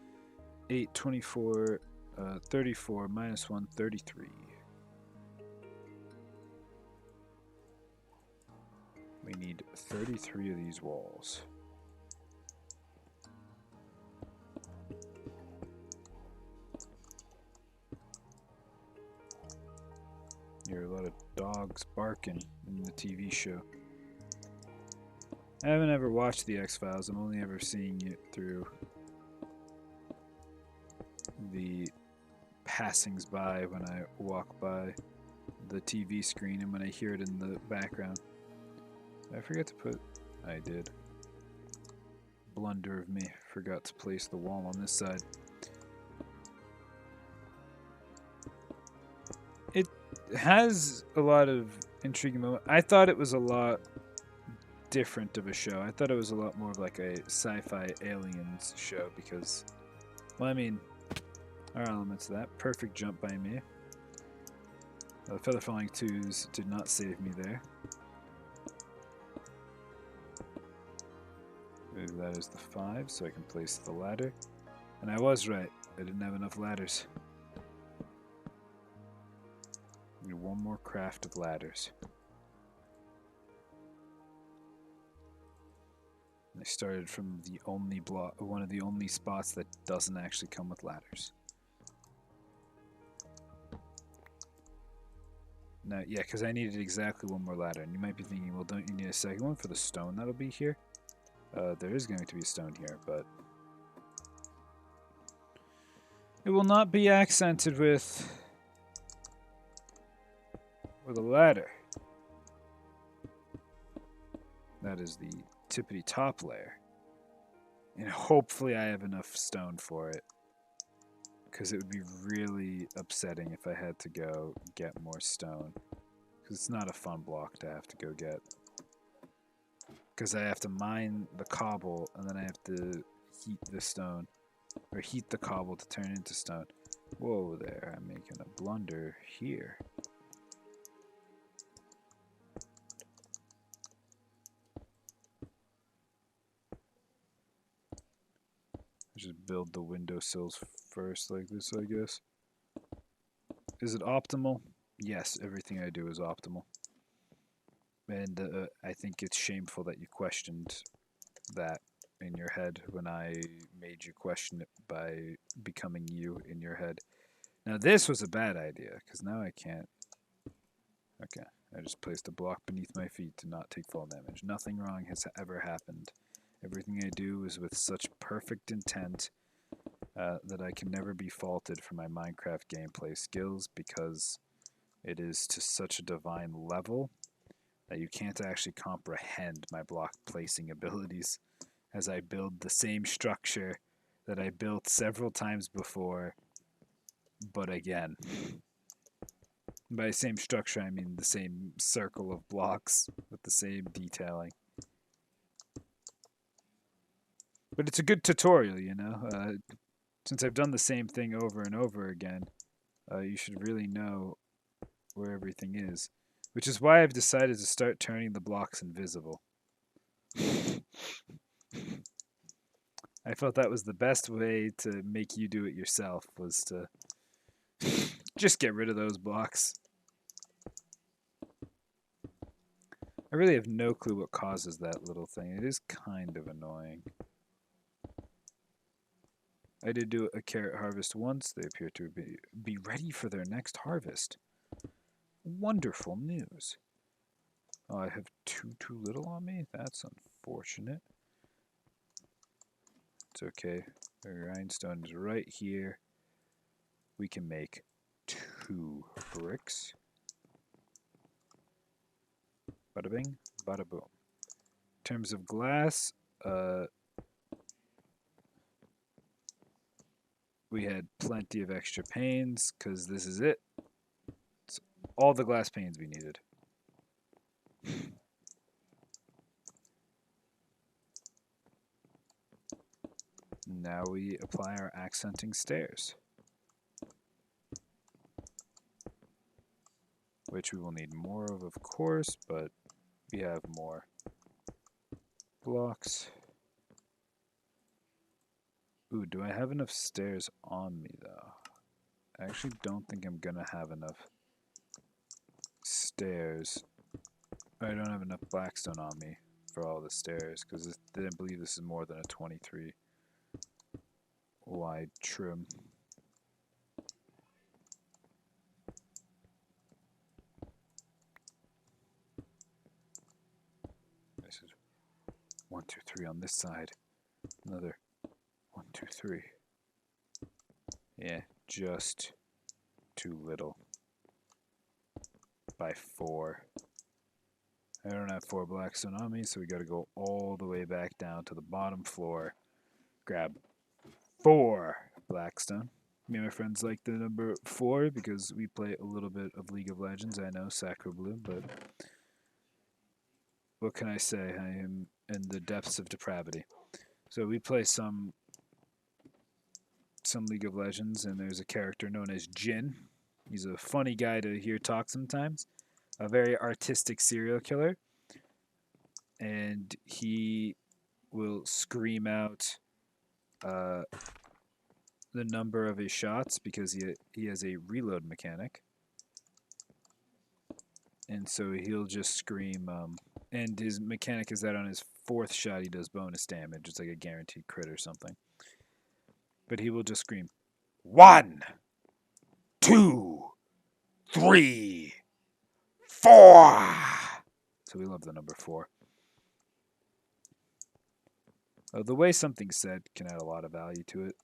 8, 24, 34, -1, 33. We need 33 of these walls. You hear a lot of dogs barking in the TV show. I haven't ever watched the X-Files. I'm only ever seeing it through the passings by when I walk by the TV screen and when I hear it in the background. I forgot to put... I did. Blunder of me. Forgot to place the wall on this side. It has a lot of intriguing moments. I thought it was a lot different of a show. I thought it was a lot more of like a sci-fi aliens show because, well, I mean, there are elements of that. Perfect jump by me. The feather falling 2s did not save me there. That is the 5, so I can place the ladder. And I was right. I didn't have enough ladders. Need one more craft of ladders. I started from the only block, one of the only spots that doesn't actually come with ladders. No, yeah, because I needed exactly one more ladder. And you might be thinking, well, don't you need a second one for the stone that'll be here? There is going to be a stone here, but it will not be accented with a ladder. That is the tippity top layer. And hopefully I have enough stone for it. Because it would be really upsetting if I had to go get more stone. Because it's not a fun block to have to go get. Because I have to mine the cobble and then I have to heat the stone. Or heat the cobble to turn into stone. Whoa there, I'm making a blunder here. Just build the windowsills first like this, I guess. Is it optimal? Yes, everything I do is optimal. And I think it's shameful that you questioned that in your head when I made you question it by becoming you in your head. Now this was a bad idea, because now I can't... Okay, I just placed a block beneath my feet to not take fall damage. Nothing wrong has ever happened. Everything I do is with such perfect intent that I can never be faulted for my Minecraft gameplay skills because it is to such a divine level that you can't actually comprehend my block placing abilities as I build the same structure that I built several times before, but again. By same structure, I mean the same circle of blocks with the same detailing. But it's a good tutorial, you know? Since I've done the same thing over and over again, you should really know where everything is. Which is why I've decided to start turning the blocks invisible. I felt that was the best way to make you do it yourself, was to just get rid of those blocks. I really have no clue what causes that little thing. It is kind of annoying. I did do a carrot harvest once. They appear to be ready for their next harvest. Wonderful news. Oh, I have too little on me? That's unfortunate. It's okay. The grindstone is right here. We can make 2 bricks. Bada bing, bada boom. In terms of glass, we had plenty of extra panes because this is it. It's all the glass panes we needed. Now we apply our accenting stairs, which we will need more of course, but we have more blocks. Ooh, do I have enough stairs on me, though? I actually don't think I'm gonna have enough stairs. I don't have enough blackstone on me for all the stairs, because I didn't believe this is more than a 23 wide trim. This is 1, 2, 3 on this side. Another 1, 2, 3. Yeah, just too little. by 4. I don't have 4 blackstone on me, so we got to go all the way back down to the bottom floor. Grab 4 blackstone. Me and my friends like the number 4 because we play a little bit of League of Legends. I know, Sacro Blue, but what can I say? I am in the depths of depravity. So we play some League of Legends, and there's a character known as Jin. He's a funny guy to hear talk sometimes. A very artistic serial killer. And he will scream out the number of his shots because he has a reload mechanic. And so he'll just scream, and his mechanic is that on his 4th shot he does bonus damage. It's like a guaranteed crit or something. But he will just scream, 1, 2, 3, 4. So we love the number 4. The way something's said can add a lot of value to it.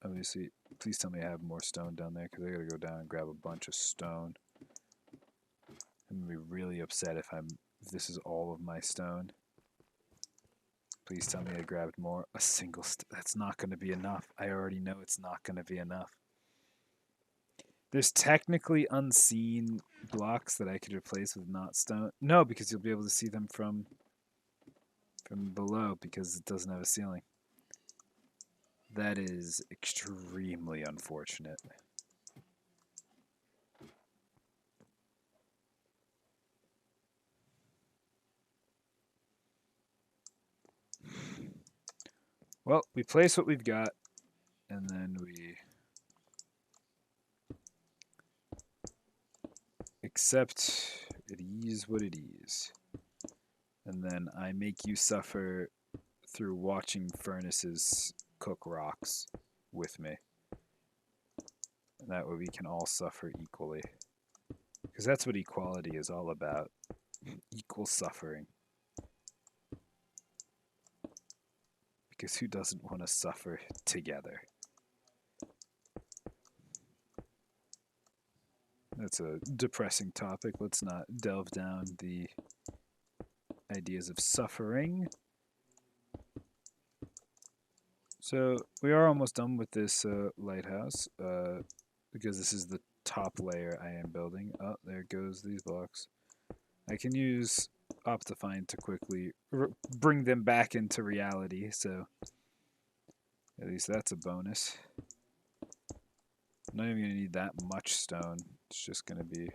Obviously, please tell me I have more stone down there, because I gotta go down and grab a bunch of stone. I'm gonna be really upset if this is all of my stone. Please tell me I grabbed more. A single that's not gonna be enough. I already know it's not gonna be enough. There's technically unseen blocks that I could replace with not stone. No, because you'll be able to see them from below because it doesn't have a ceiling. That is extremely unfortunate. Well, we place what we've got, and then we accept it is what it is. And then I make you suffer through watching furnaces cook rocks with me. And that way we can all suffer equally. Because that's what equality is all about. Equal suffering. Because who doesn't want to suffer together? That's a depressing topic. Let's not delve down the ideas of suffering. So we are almost done with this lighthouse because this is the top layer I am building. Oh, there goes these blocks. I can use Optifine to quickly bring them back into reality, so at least that's a bonus. I'm not even going to need that much stone. It's just going to be...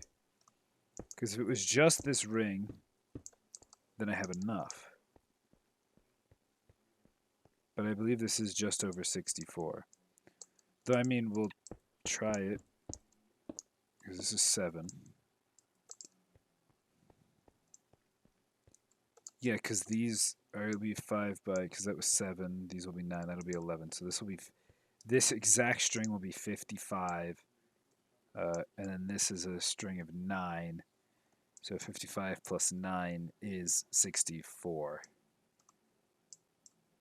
Because if it was just this ring, then I have enough. But I believe this is just over 64. Though, I mean, we'll try it. Because this is 7. Yeah, because these will be 5 by... Because that was 7. These will be 9. That'll be 11. So this will be... This exact string will be 55. And then this is a string of 9. So 55 plus 9 is 64.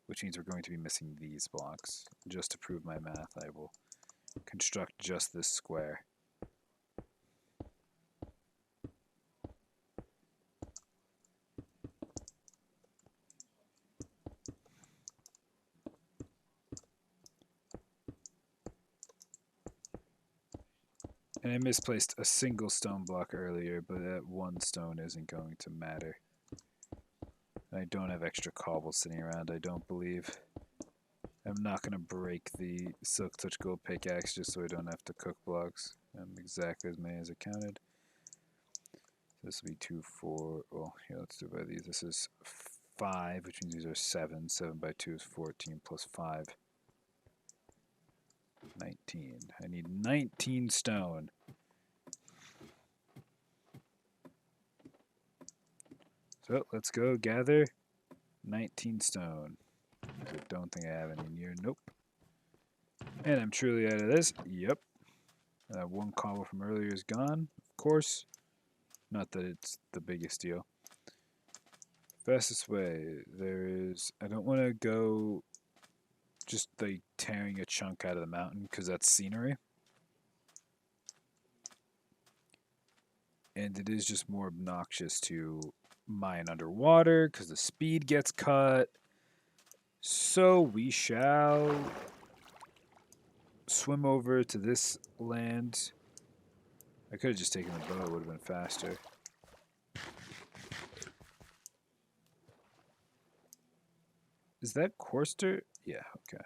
Which means we're going to be missing these blocks. Just to prove my math, I will construct just this square. And I misplaced a single stone block earlier, but that one stone isn't going to matter. I don't have extra cobble sitting around, I don't believe. I'm not going to break the Silk Touch Gold pickaxe just so I don't have to cook blocks. I'm exactly as many as I counted. This will be 2, 4. Well, here, let's do it by these. This is 5, which means these are 7. 7 by 2 is 14 plus 5. 19. I need 19 stone. So let's go gather 19 stone. I don't think I have any near. Nope. And I'm truly out of this. Yep. That one cobble from earlier is gone, of course. Not that it's the biggest deal. Fastest way, there is... I don't want to go just like tearing a chunk out of the mountain because that's scenery. And it is just more obnoxious to mine underwater because the speed gets cut. So we shall swim over to this land. I could have just taken the boat, it would have been faster. Is that coarse dirt? Yeah, okay.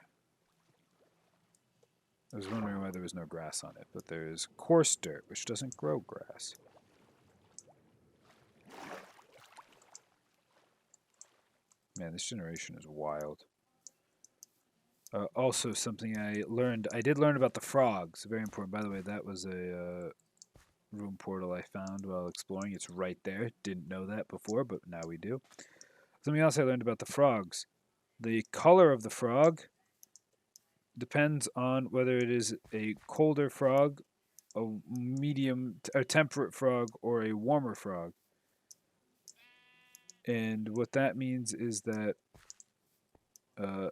I was wondering why there was no grass on it, but there is coarse dirt, which doesn't grow grass. Man, this generation is wild. Also, something I did learn about the frogs. Very important. By the way, that was a room portal I found while exploring. It's right there. Didn't know that before, but now we do. Something else I learned about the frogs. The color of the frog depends on whether it is a colder frog, a medium, a temperate frog, or a warmer frog. And what that means is that uh,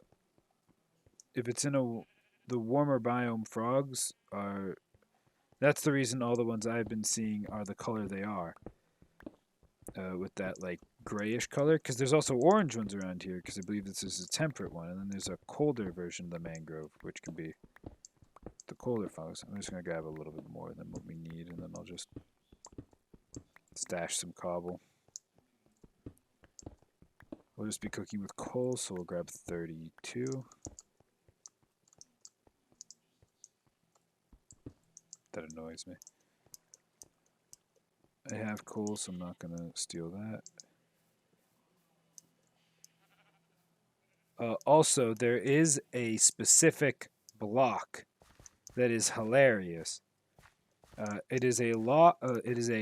if it's in the warmer biome, frogs are. That's the reason all the ones I've been seeing are the color they are, with that like grayish color. Because there's also orange ones around here. Because I believe this is a temperate one, and then there's a colder version of the mangrove, which can be the colder frogs. I'm just gonna grab a little bit more than what we need, and then I'll just stash some cobble. We'll just be cooking with coal, so we'll grab 32. That annoys me. I have coal, so I'm not going to steal that. Also, there is a specific block that is hilarious. It is a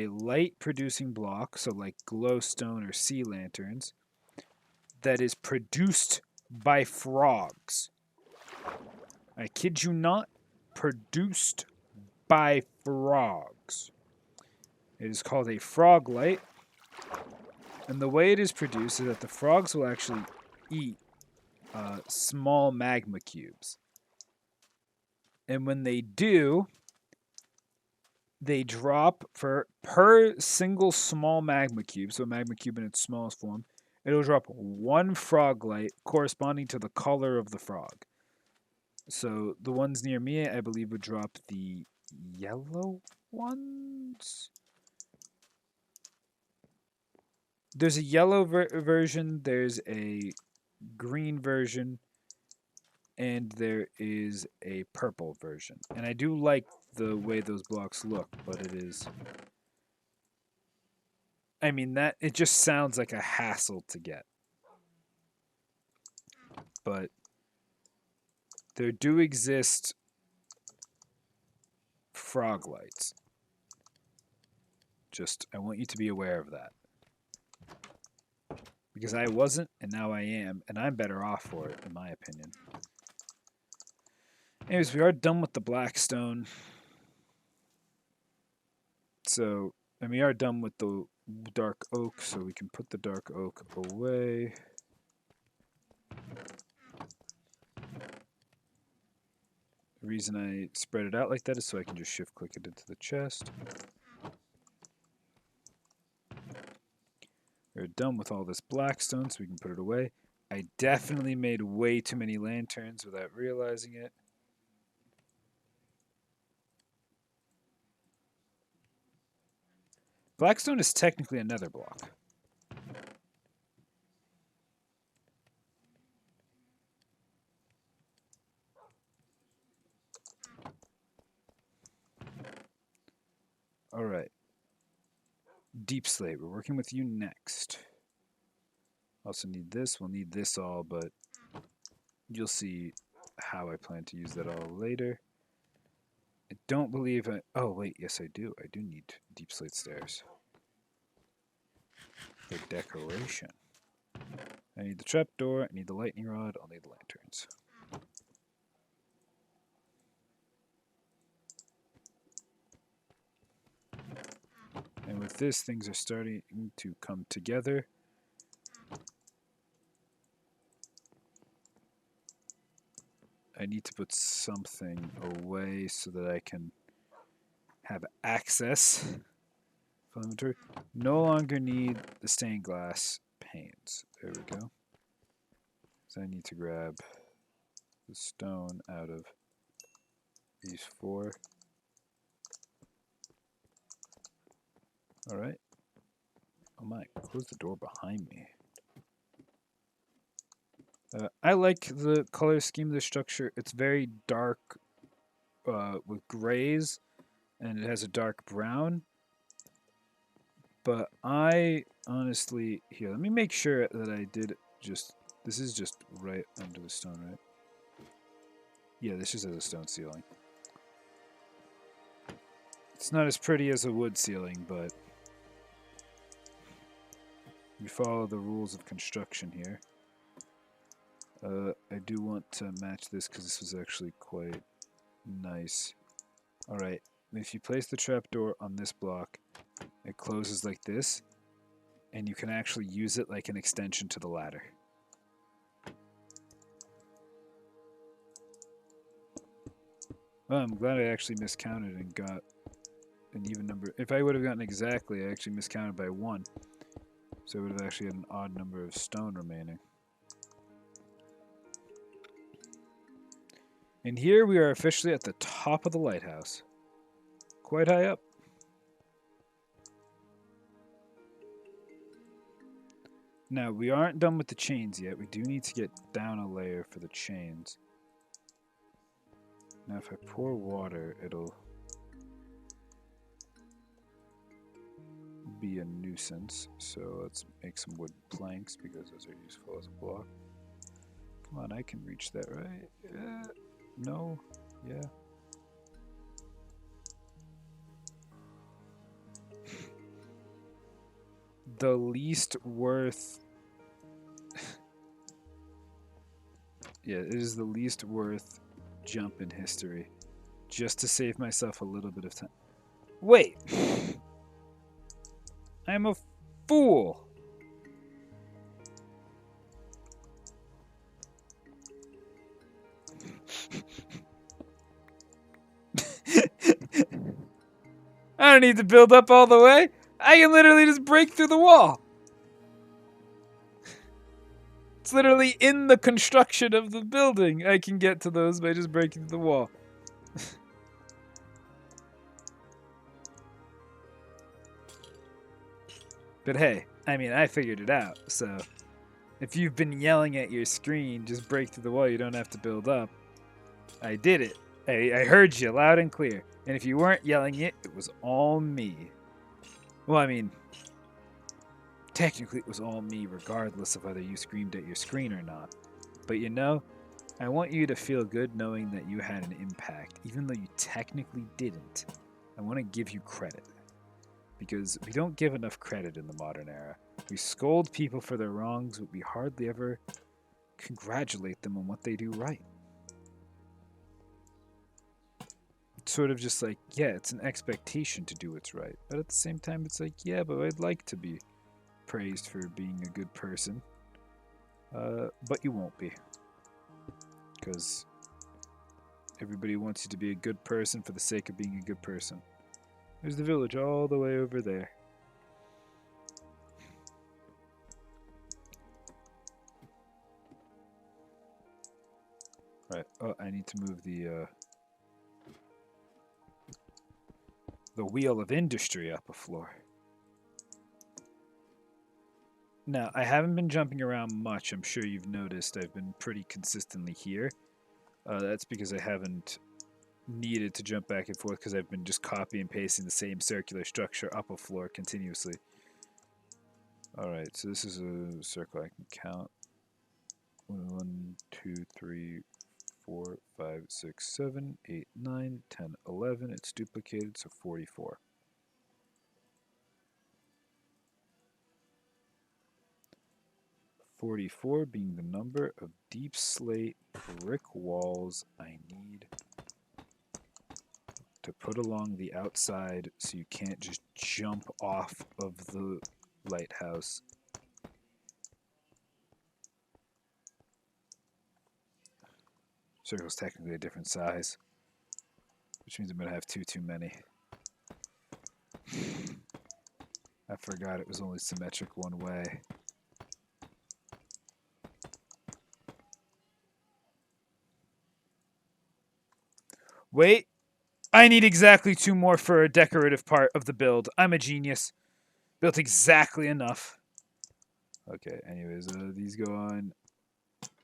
light producing block, so like glowstone or sea lanterns, that is produced by frogs. I kid you not, produced by frogs. It is called a frog light, and the way it is produced is that the frogs will actually eat small magma cubes. And when they do, they drop per single small magma cube, so a magma cube in its smallest form, it'll drop one frog light corresponding to the color of the frog. So the ones near me, I believe, would drop the yellow ones. There's a yellow version, there's a green version, and there is a purple version. And I do like the way those blocks look, but it is... I mean, that it just sounds like a hassle to get. But there do exist frog lights. Just, I want you to be aware of that. Because I wasn't, and now I am, and I'm better off for it, in my opinion. Anyways, we are done with the blackstone. So, and we are done with the dark oak, so we can put the dark oak away. The reason I spread it out like that is so I can just shift click it into the chest. We're done with all this blackstone, so we can put it away. I definitely made way too many lanterns without realizing it. Blackstone is technically a nether block. Alright. Deep Slate, we're working with you next. Also need this, we'll need this all, but you'll see how I plan to use that all later. I don't believe I... Oh, wait, yes I do. I do need Deep Slate stairs. For decoration. I need the trapdoor, I need the lightning rod, I'll need the lanterns. And with this, things are starting to come together. I need to put something away so that I can have access. Full inventory. No longer need the stained glass panes. There we go. So I need to grab the stone out of these 4. Alright. Oh my, close the door behind me. I like the color scheme of the structure. It's very dark with grays, and it has a dark brown. But I honestly... Here, let me make sure that I did just... This is just right under the stone, right? Yeah, this just has a stone ceiling. It's not as pretty as a wood ceiling, but... We follow the rules of construction here. I do want to match this because this was actually quite nice. Alright, if you place the trapdoor on this block, it closes like this, and you can actually use it like an extension to the ladder. Well, I'm glad I actually miscounted and got an even number. If I would have gotten exactly, I actually miscounted by 1. So I would have actually had an odd number of stone remaining. And here we are officially at the top of the lighthouse. Quite high up. Now, we aren't done with the chains yet. We do need to get down a layer for the chains. Now, if I pour water, it'll be a nuisance. So let's make some wood planks because those are useful as a block. Come on, I can reach that, right? No? Yeah. The least worth... Yeah, it is the least worth jump in history. Just to save myself a little bit of time. Wait! I'm a fool! I don't need to build up all the way. I can literally just break through the wall. It's literally in the construction of the building. I can get to those by just breaking through the wall. But hey, I mean, I figured it out. So if you've been yelling at your screen, just break through the wall. You don't have to build up. I did it. I heard you loud and clear. And if you weren't yelling it, it was all me. Well, I mean, technically it was all me regardless of whether you screamed at your screen or not. But you know, I want you to feel good knowing that you had an impact. Even though you technically didn't, I want to give you credit. Because we don't give enough credit in the modern era. We scold people for their wrongs, but we hardly ever congratulate them on what they do right. It's sort of just like, yeah, it's an expectation to do what's right. But at the same time, it's like, yeah, but I'd like to be praised for being a good person. But you won't be. Because everybody wants you to be a good person for the sake of being a good person. There's the village all the way over there. Right. Oh, I need to move the wheel of industry up a floor. Now, I haven't been jumping around much. I'm sure you've noticed I've been pretty consistently here. That's because I haven't needed to jump back and forth because I've been just copy and pasting the same circular structure up a floor continuously. Alright, so this is a circle I can count. 1, 2, 3, 4, 5, 6, 7, 8, 9, 10, 11. It's duplicated, so 44. .44 being the number of deep slate brick walls I need to put along the outside so you can't just jump off of the lighthouse. Circle's technically a different size, which means I'm going to have too many. I forgot it was only symmetric one way. Wait, I need exactly 2 more for a decorative part of the build. I'm a genius. Built exactly enough. Okay, anyways, these go on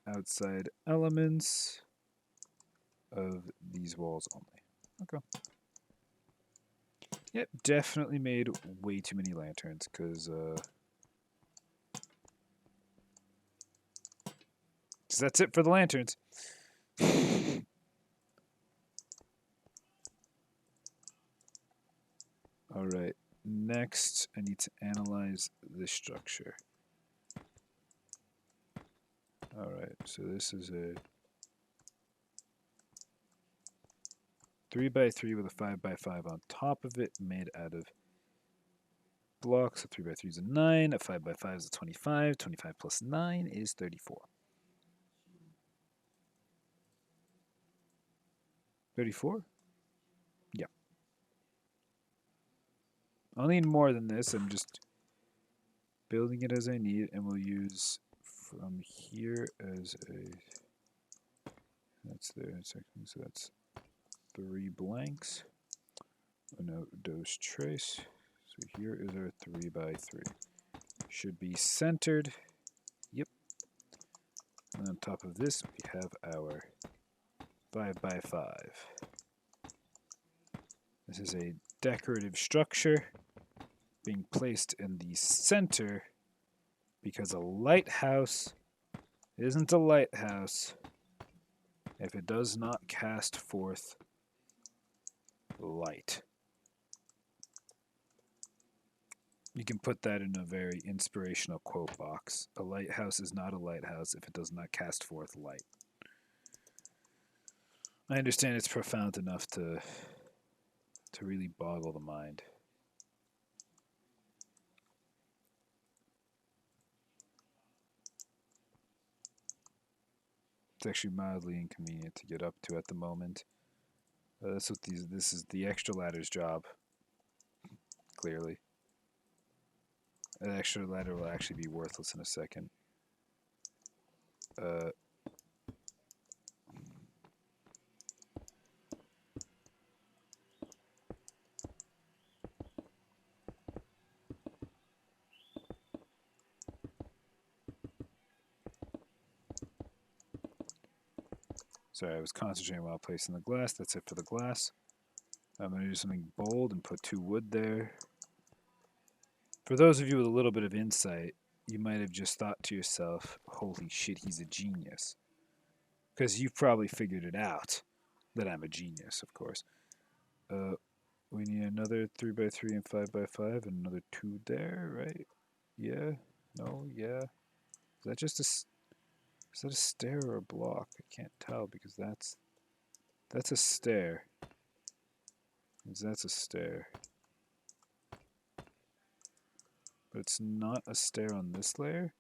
outside elements of these walls only. Okay. Yep, definitely made way too many lanterns, because that's it for the lanterns. Alright, next I need to analyze this structure. Alright, so this is a 3x3 with a 5x5 on top of it, made out of blocks. A 3x3 is a 9, a 5x5 is a 25. 25 plus 9 is 34. 34? Yeah. I'll need more than this. I'm just building it as I need, and we'll use from here as a... That's there in a second, so that's 3 blanks. Oh no, dos trace. So here is our 3x3. Should be centered. Yep. And on top of this, we have our 5x5. This is a decorative structure being placed in the center because a lighthouse isn't a lighthouse if it does not cast forth light. You can put that in a very inspirational quote box. A lighthouse is not a lighthouse if it does not cast forth light. I understand it's profound enough to really boggle the mind. It's actually mildly inconvenient to get up to at the moment. That's what this is the extra ladder's job, clearly. An extra ladder will actually be worthless in a second. Sorry, I was concentrating while placing the glass. That's it for the glass. I'm going to do something bold and put 2 wood there. For those of you with a little bit of insight, you might have just thought to yourself, holy shit, he's a genius. Because you've probably figured it out that I'm a genius, of course. We need another 3x3 and 5x5 and another 2 there, right? Yeah? No? Yeah? Is that just is that a stair or a block? I can't tell because that's a stair. That's a stair. But it's not a stair on this layer?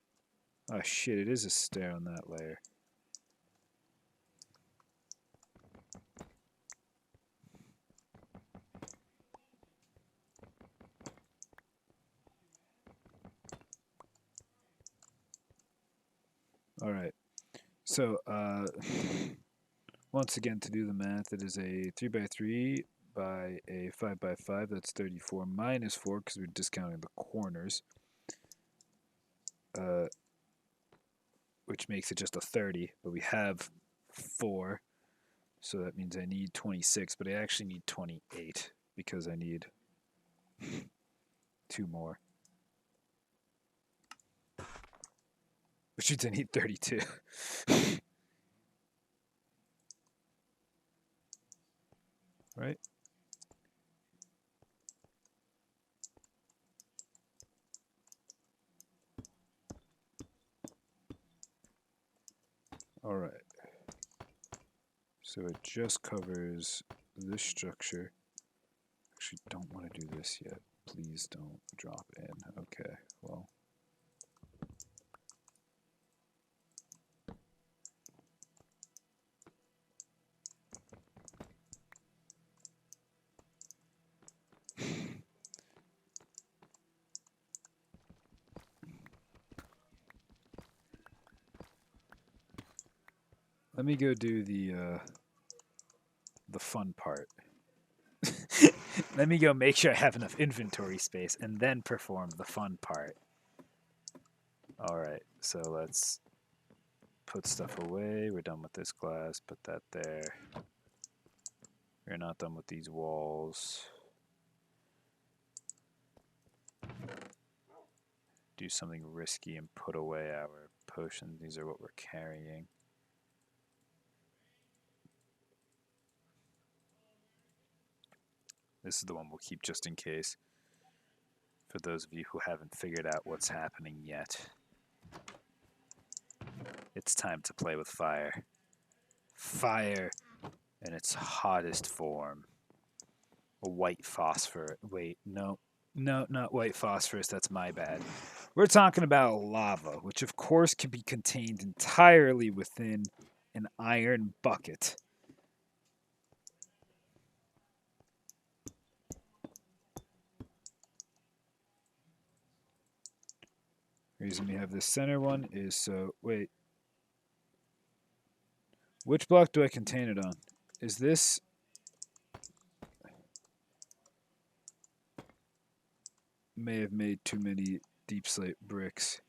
Oh shit, it is a stair on that layer. Alright. So, once again, to do the math, it is a 3x3 by a 5x5. That's 34 minus 4 because we're discounting the corners. Which makes it just a 30, but we have 4. So that means I need 26, but I actually need 28 because I need 2 more. Which means I need 32. Right? Alright. So it just covers this structure. Actually, don't want to do this yet. Please don't drop in. Okay, well. Let me go do the fun part. Let me go make sure I have enough inventory space and then perform the fun part. Alright, so let's put stuff away. We're done with this glass. Put that there. We're not done with these walls. Do something risky and put away our potions. These are what we're carrying. This is the one we'll keep just in case. For those of you who haven't figured out what's happening yet. It's time to play with fire. Fire in its hottest form. A white phosphor. Wait, no. No, not white phosphorus. That's my bad. We're talking about lava, which of course can be contained entirely within an iron bucket. The reason we have this center one is so... Wait. Which block do I contain it on? Is this... May have made too many deep slate bricks.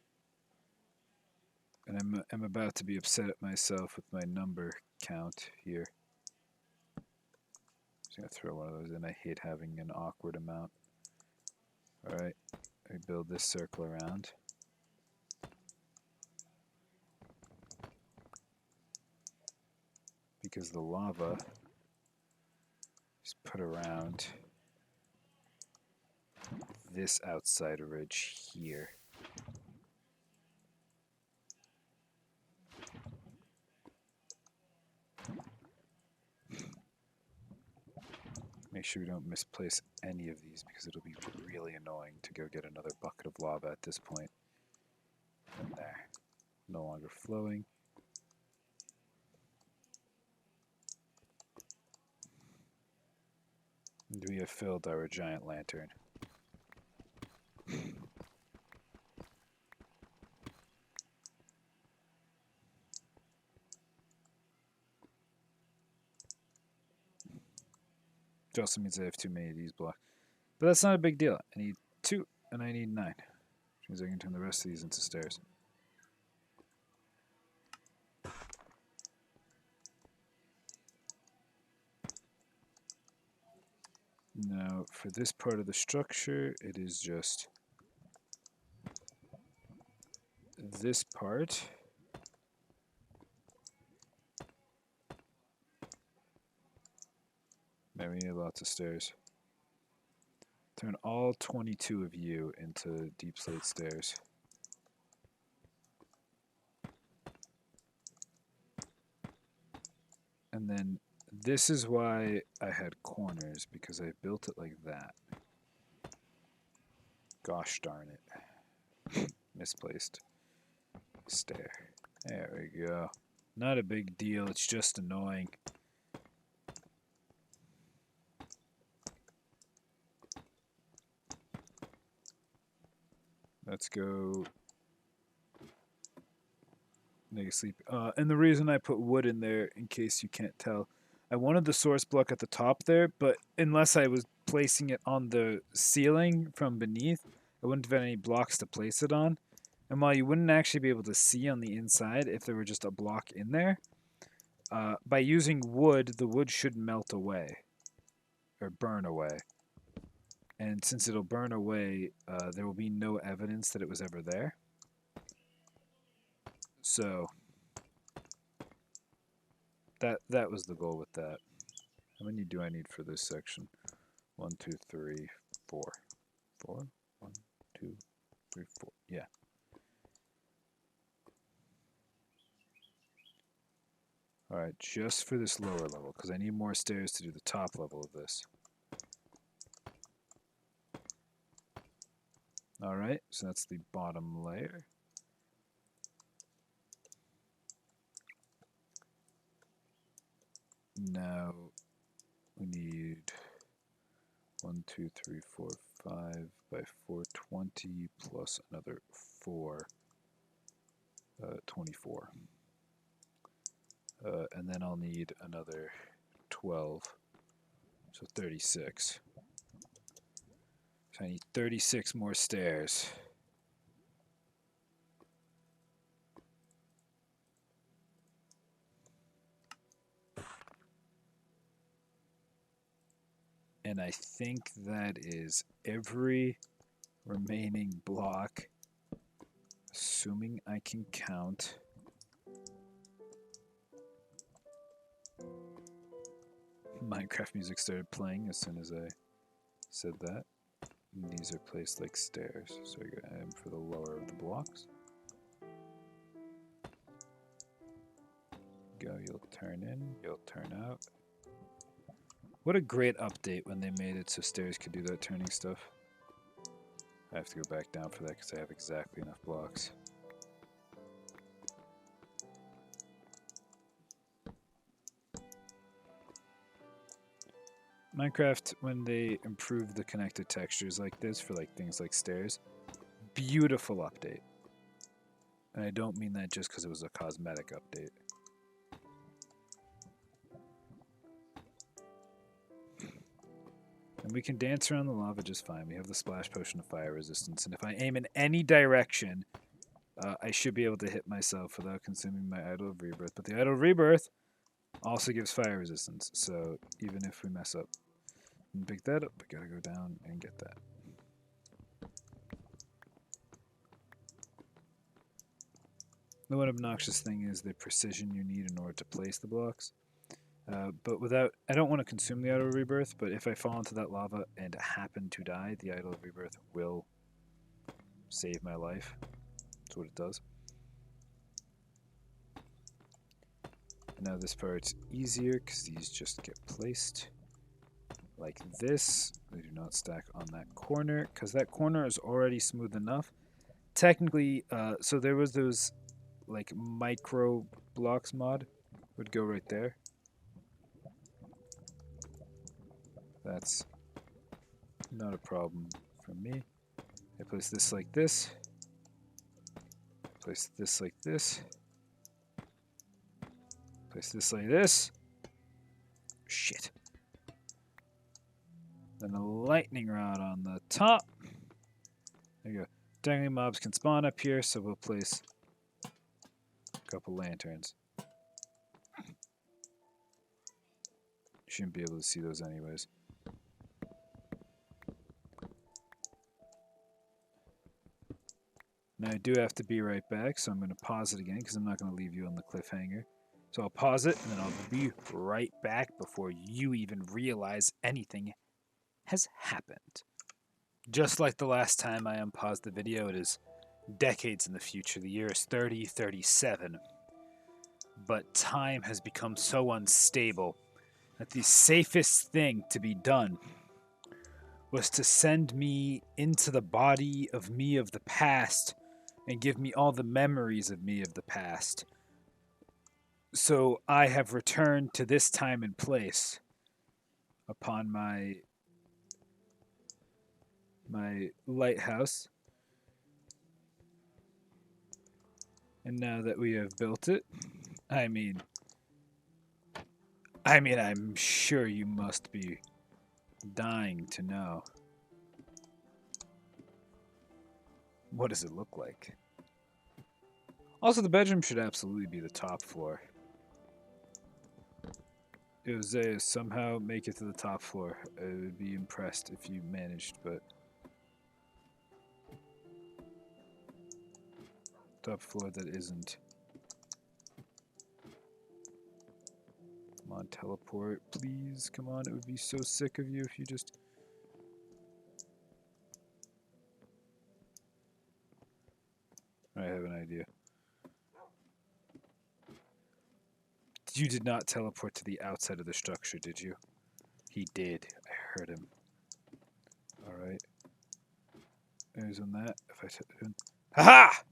And I'm about to be upset at myself with my number count here. I'm just going to throw one of those in. I hate having an awkward amount. Alright, we build this circle around. Because the lava is put around this outside ridge here. Make sure we don't misplace any of these because it'll be really annoying to go get another bucket of lava at this point. And there. No longer flowing. And we have filled our giant lantern. Which also means I have too many of these blocks. But that's not a big deal. I need 2 and I need 9. Which means I can turn the rest of these into stairs. Now, for this part of the structure, it is just this part. Now we need lots of stairs. Turn all 22 of you into deep slate stairs. And then this is why I had corners, because I built it like that. Gosh darn it. Misplaced stair. There we go. Not a big deal, it's just annoying. Let's go make a sleep. And the reason I put wood in there, in case you can't tell, I wanted the source block at the top there, but unless I was placing it on the ceiling from beneath, I wouldn't have had any blocks to place it on. And while you wouldn't actually be able to see on the inside if there were just a block in there, by using wood, the wood should melt away or burn away. And since it'll burn away, there will be no evidence that it was ever there. So that was the goal with that. How many do I need for this section? 1, 2, 3, 4. 4? 1, 2, 3, 4. Yeah. Alright, just for this lower level, because I need more stairs to do the top level of this. Alright, so that's the bottom layer. Now we need 1, 2, 3, 4, 5 by 420 plus another 4, 24. And then I'll need another 12. So 36. So I need 36 more stairs. And I think that is every remaining block, assuming I can count. Minecraft music started playing as soon as I said that. And these are placed like stairs, so I got M for the lower of the blocks. Go, you'll turn in, you'll turn out. What a great update when they made it so stairs could do that turning stuff. I have to go back down for that because I have exactly enough blocks. Minecraft, when they improved the connected textures like this for like things like stairs, beautiful update. And I don't mean that just because it was a cosmetic update. And we can dance around the lava just fine. We have the splash potion of fire resistance. And if I aim in any direction, I should be able to hit myself without consuming my Idol of Rebirth. But the Idol of Rebirth also gives fire resistance. So even if we mess up and pick that up, we gotta go down and get that. The one obnoxious thing is the precision you need in order to place the blocks. But without, I don't want to consume the Idol of Rebirth, but if I fall into that lava and happen to die, the Idol of Rebirth will save my life. That's what it does. Now this part's easier because these just get placed like this. They do not stack on that corner because that corner is already smooth enough. Technically, so there was those like micro blocks mod would go right there. That's not a problem for me. I place this like this. Place this like this. Place this like this. Shit. Then a lightning rod on the top. There you go. Dangling mobs can spawn up here, so we'll place a couple lanterns. You shouldn't be able to see those anyways. Now I do have to be right back, so I'm going to pause it again because I'm not going to leave you on the cliffhanger. So I'll pause it, and then I'll be right back before you even realize anything has happened. Just like the last time I unpaused the video, it is decades in the future. The year is 3037. But time has become so unstable that the safest thing to be done was to send me into the body of me of the past and give me all the memories of me of the past. So I have returned to this time and place upon my lighthouse. And now that we have built it, I mean, I'm sure you must be dying to know. What does it look like? Also, the bedroom should absolutely be the top floor. If Zeus somehow make it to the top floor, I would be impressed if you managed, but... top floor that isn't. Come on, teleport, please. Come on, it would be so sick of you if you just... I have an idea. You did not teleport to the outside of the structure, did you? He did. I heard him. Alright. There's on that. If I set it in. Ha-ha!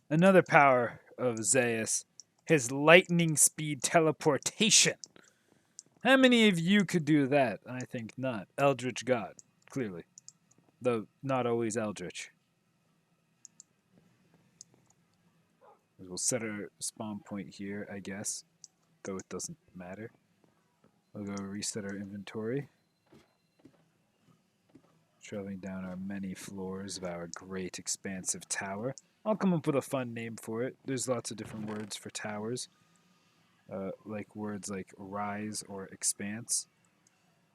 Another power of Zeus. His lightning speed teleportation. How many of you could do that? I think not. Eldritch God, clearly. Though not always Eldritch. We'll set our spawn point here, I guess, though it doesn't matter. We'll go reset our inventory. Traveling down our many floors of our great expansive tower. I'll come up with a fun name for it. There's lots of different words for towers. Like words like rise or expanse.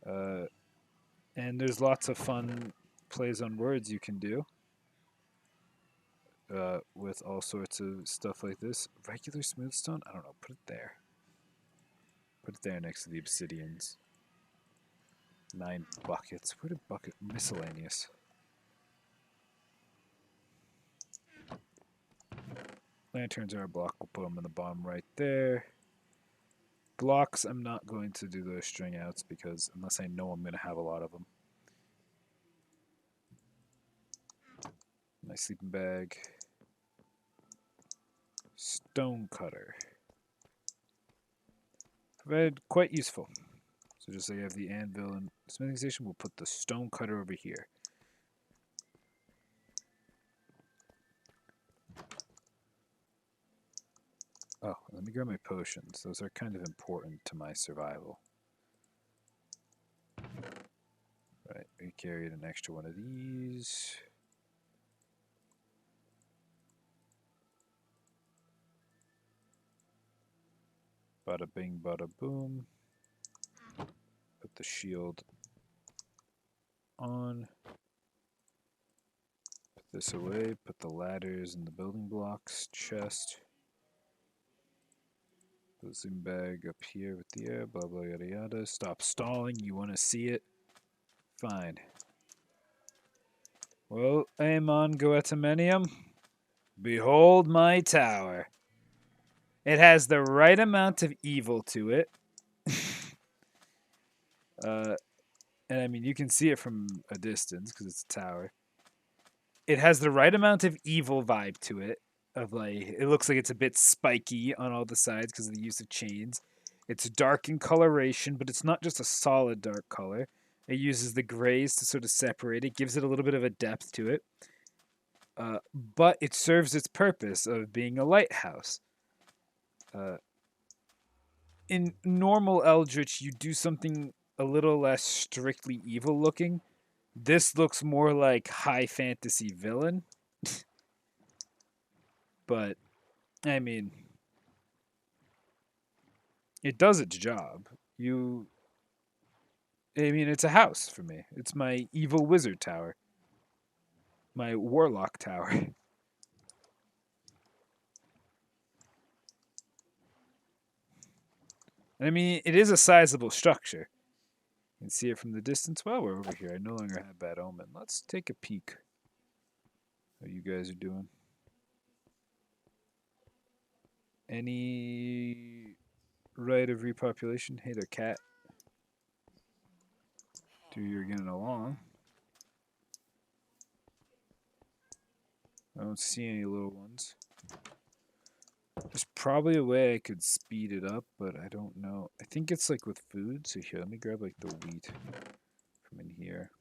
And there's lots of fun plays on words you can do. With all sorts of stuff like this. Regular smooth stone? I don't know. Put it there. Put it there next to the obsidians. 9 buckets. Where did bucket? Miscellaneous. Lanterns are a block. We'll put them in the bottom right there. Blocks, I'm not going to do those string outs because unless I know I'm going to have a lot of them. My sleeping bag. Stone cutter. Provided quite useful. So just like I have the anvil and smithing station, we'll put the stone cutter over here. Oh, let me grab my potions. Those are kind of important to my survival. Right, we carried an extra one of these. Bada bing, bada boom. Put the shield on. Put this away. Put the ladders and the building blocks chest. Put the sleeping bag up here with the air. Blah, blah, yada, yada. Stop stalling. You want to see it? Fine. Well, Amon Goetamenium, behold my tower. It has the right amount of evil to it. And I mean, you can see it from a distance because it's a tower. It has the right amount of evil vibe to it. Of like, it looks like it's a bit spiky on all the sides because of the use of chains. It's dark in coloration, but it's not just a solid dark color. It uses the grays to sort of separate it, gives it a little bit of a depth to it. But it serves its purpose of being a lighthouse. In normal Eldritch, you do something a little less strictly evil looking. This looks more like high fantasy villain. But, I mean, it does its job. It's a house for me. It's my evil wizard tower. My warlock tower. I mean, it is a sizable structure. You can see it from the distance. Well, we're over here. I no longer have bad omen. Let's take a peek. How you guys are doing? Any right of repopulation? Hey there, cat. You're getting along. I don't see any little ones. There's probably a way I could speed it up, but I don't know. I think it's like with food. So here, let me grab like the wheat from in here.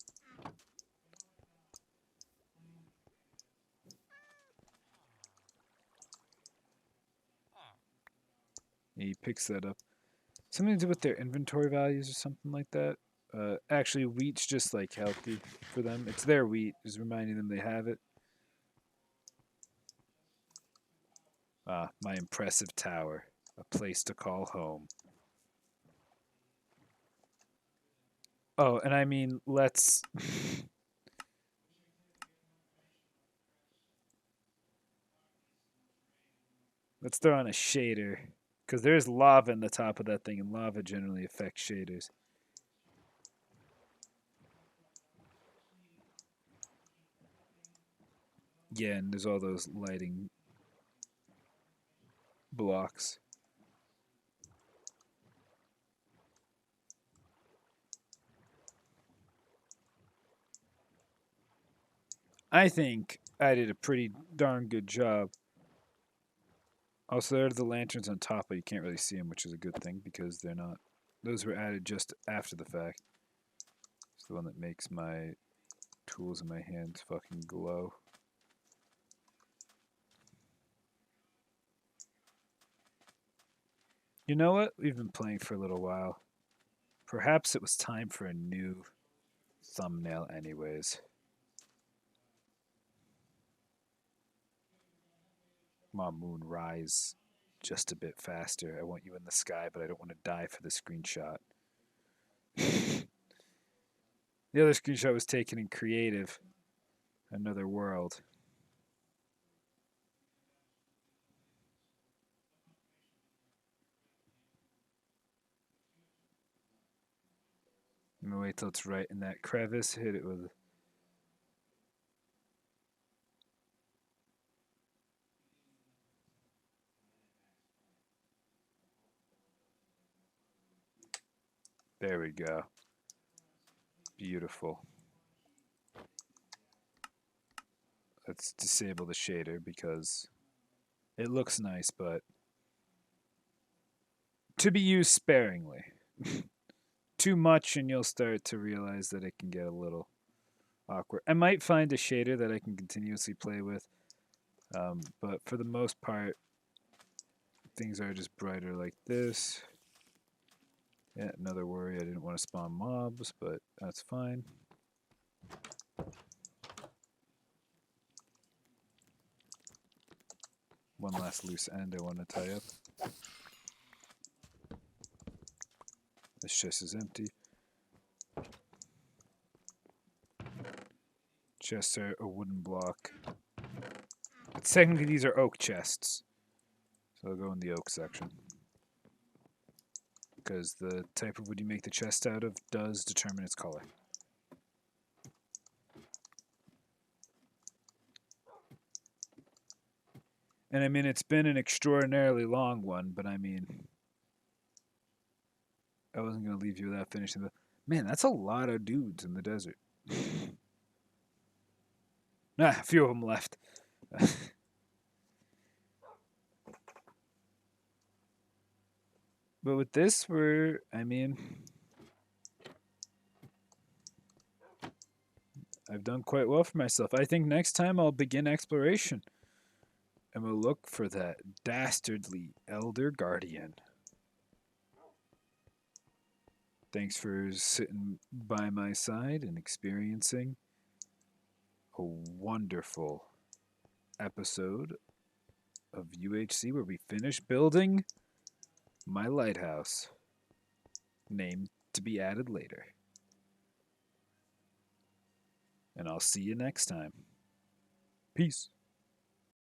He picks that up. Something to do with their inventory values or something like that. Actually, wheat's just like healthy for them. It's their wheat, just reminding them they have it. Ah, my impressive tower. A place to call home. Oh, and I mean, let's... let's throw on a shader. Because there's lava in the top of that thing, and lava generally affects shaders. Yeah, and there's all those lighting blocks. I think I did a pretty darn good job. Also, there are the lanterns on top, but you can't really see them, which is a good thing because they're not. Those were added just after the fact. It's the one that makes my tools in my hands fucking glow. You know what? We've been playing for a little while. Perhaps it was time for a new thumbnail anyways. Come on, moon, rise just a bit faster. I want you in the sky, but I don't want to die for the screenshot. The other screenshot was taken in creative. Another world. I'm gonna wait till it's right in that crevice. Hit it with. There we go. Beautiful. Let's disable the shader because it looks nice, but to be used sparingly. Too much and you'll start to realize that it can get a little awkward. I might find a shader that I can continuously play with, but for the most part, things are just brighter like this. Yeah, another worry, I didn't want to spawn mobs, but that's fine. One last loose end I want to tie up. This chest is empty. Chests are a wooden block. But technically these are oak chests. So I'll go in the oak section. Because the type of wood you make the chest out of does determine its color. And I mean, it's been an extraordinarily long one, but I mean, I wasn't going to leave you without finishing the... Man, that's a lot of dudes in the desert. A few of them left. But with this, I mean, I've done quite well for myself. I think next time I'll begin exploration. And we'll look for that dastardly Elder Guardian. Thanks for sitting by my side and experiencing a wonderful episode of UHC where we finish building my lighthouse, named to be added later. And I'll see you next time. Peace.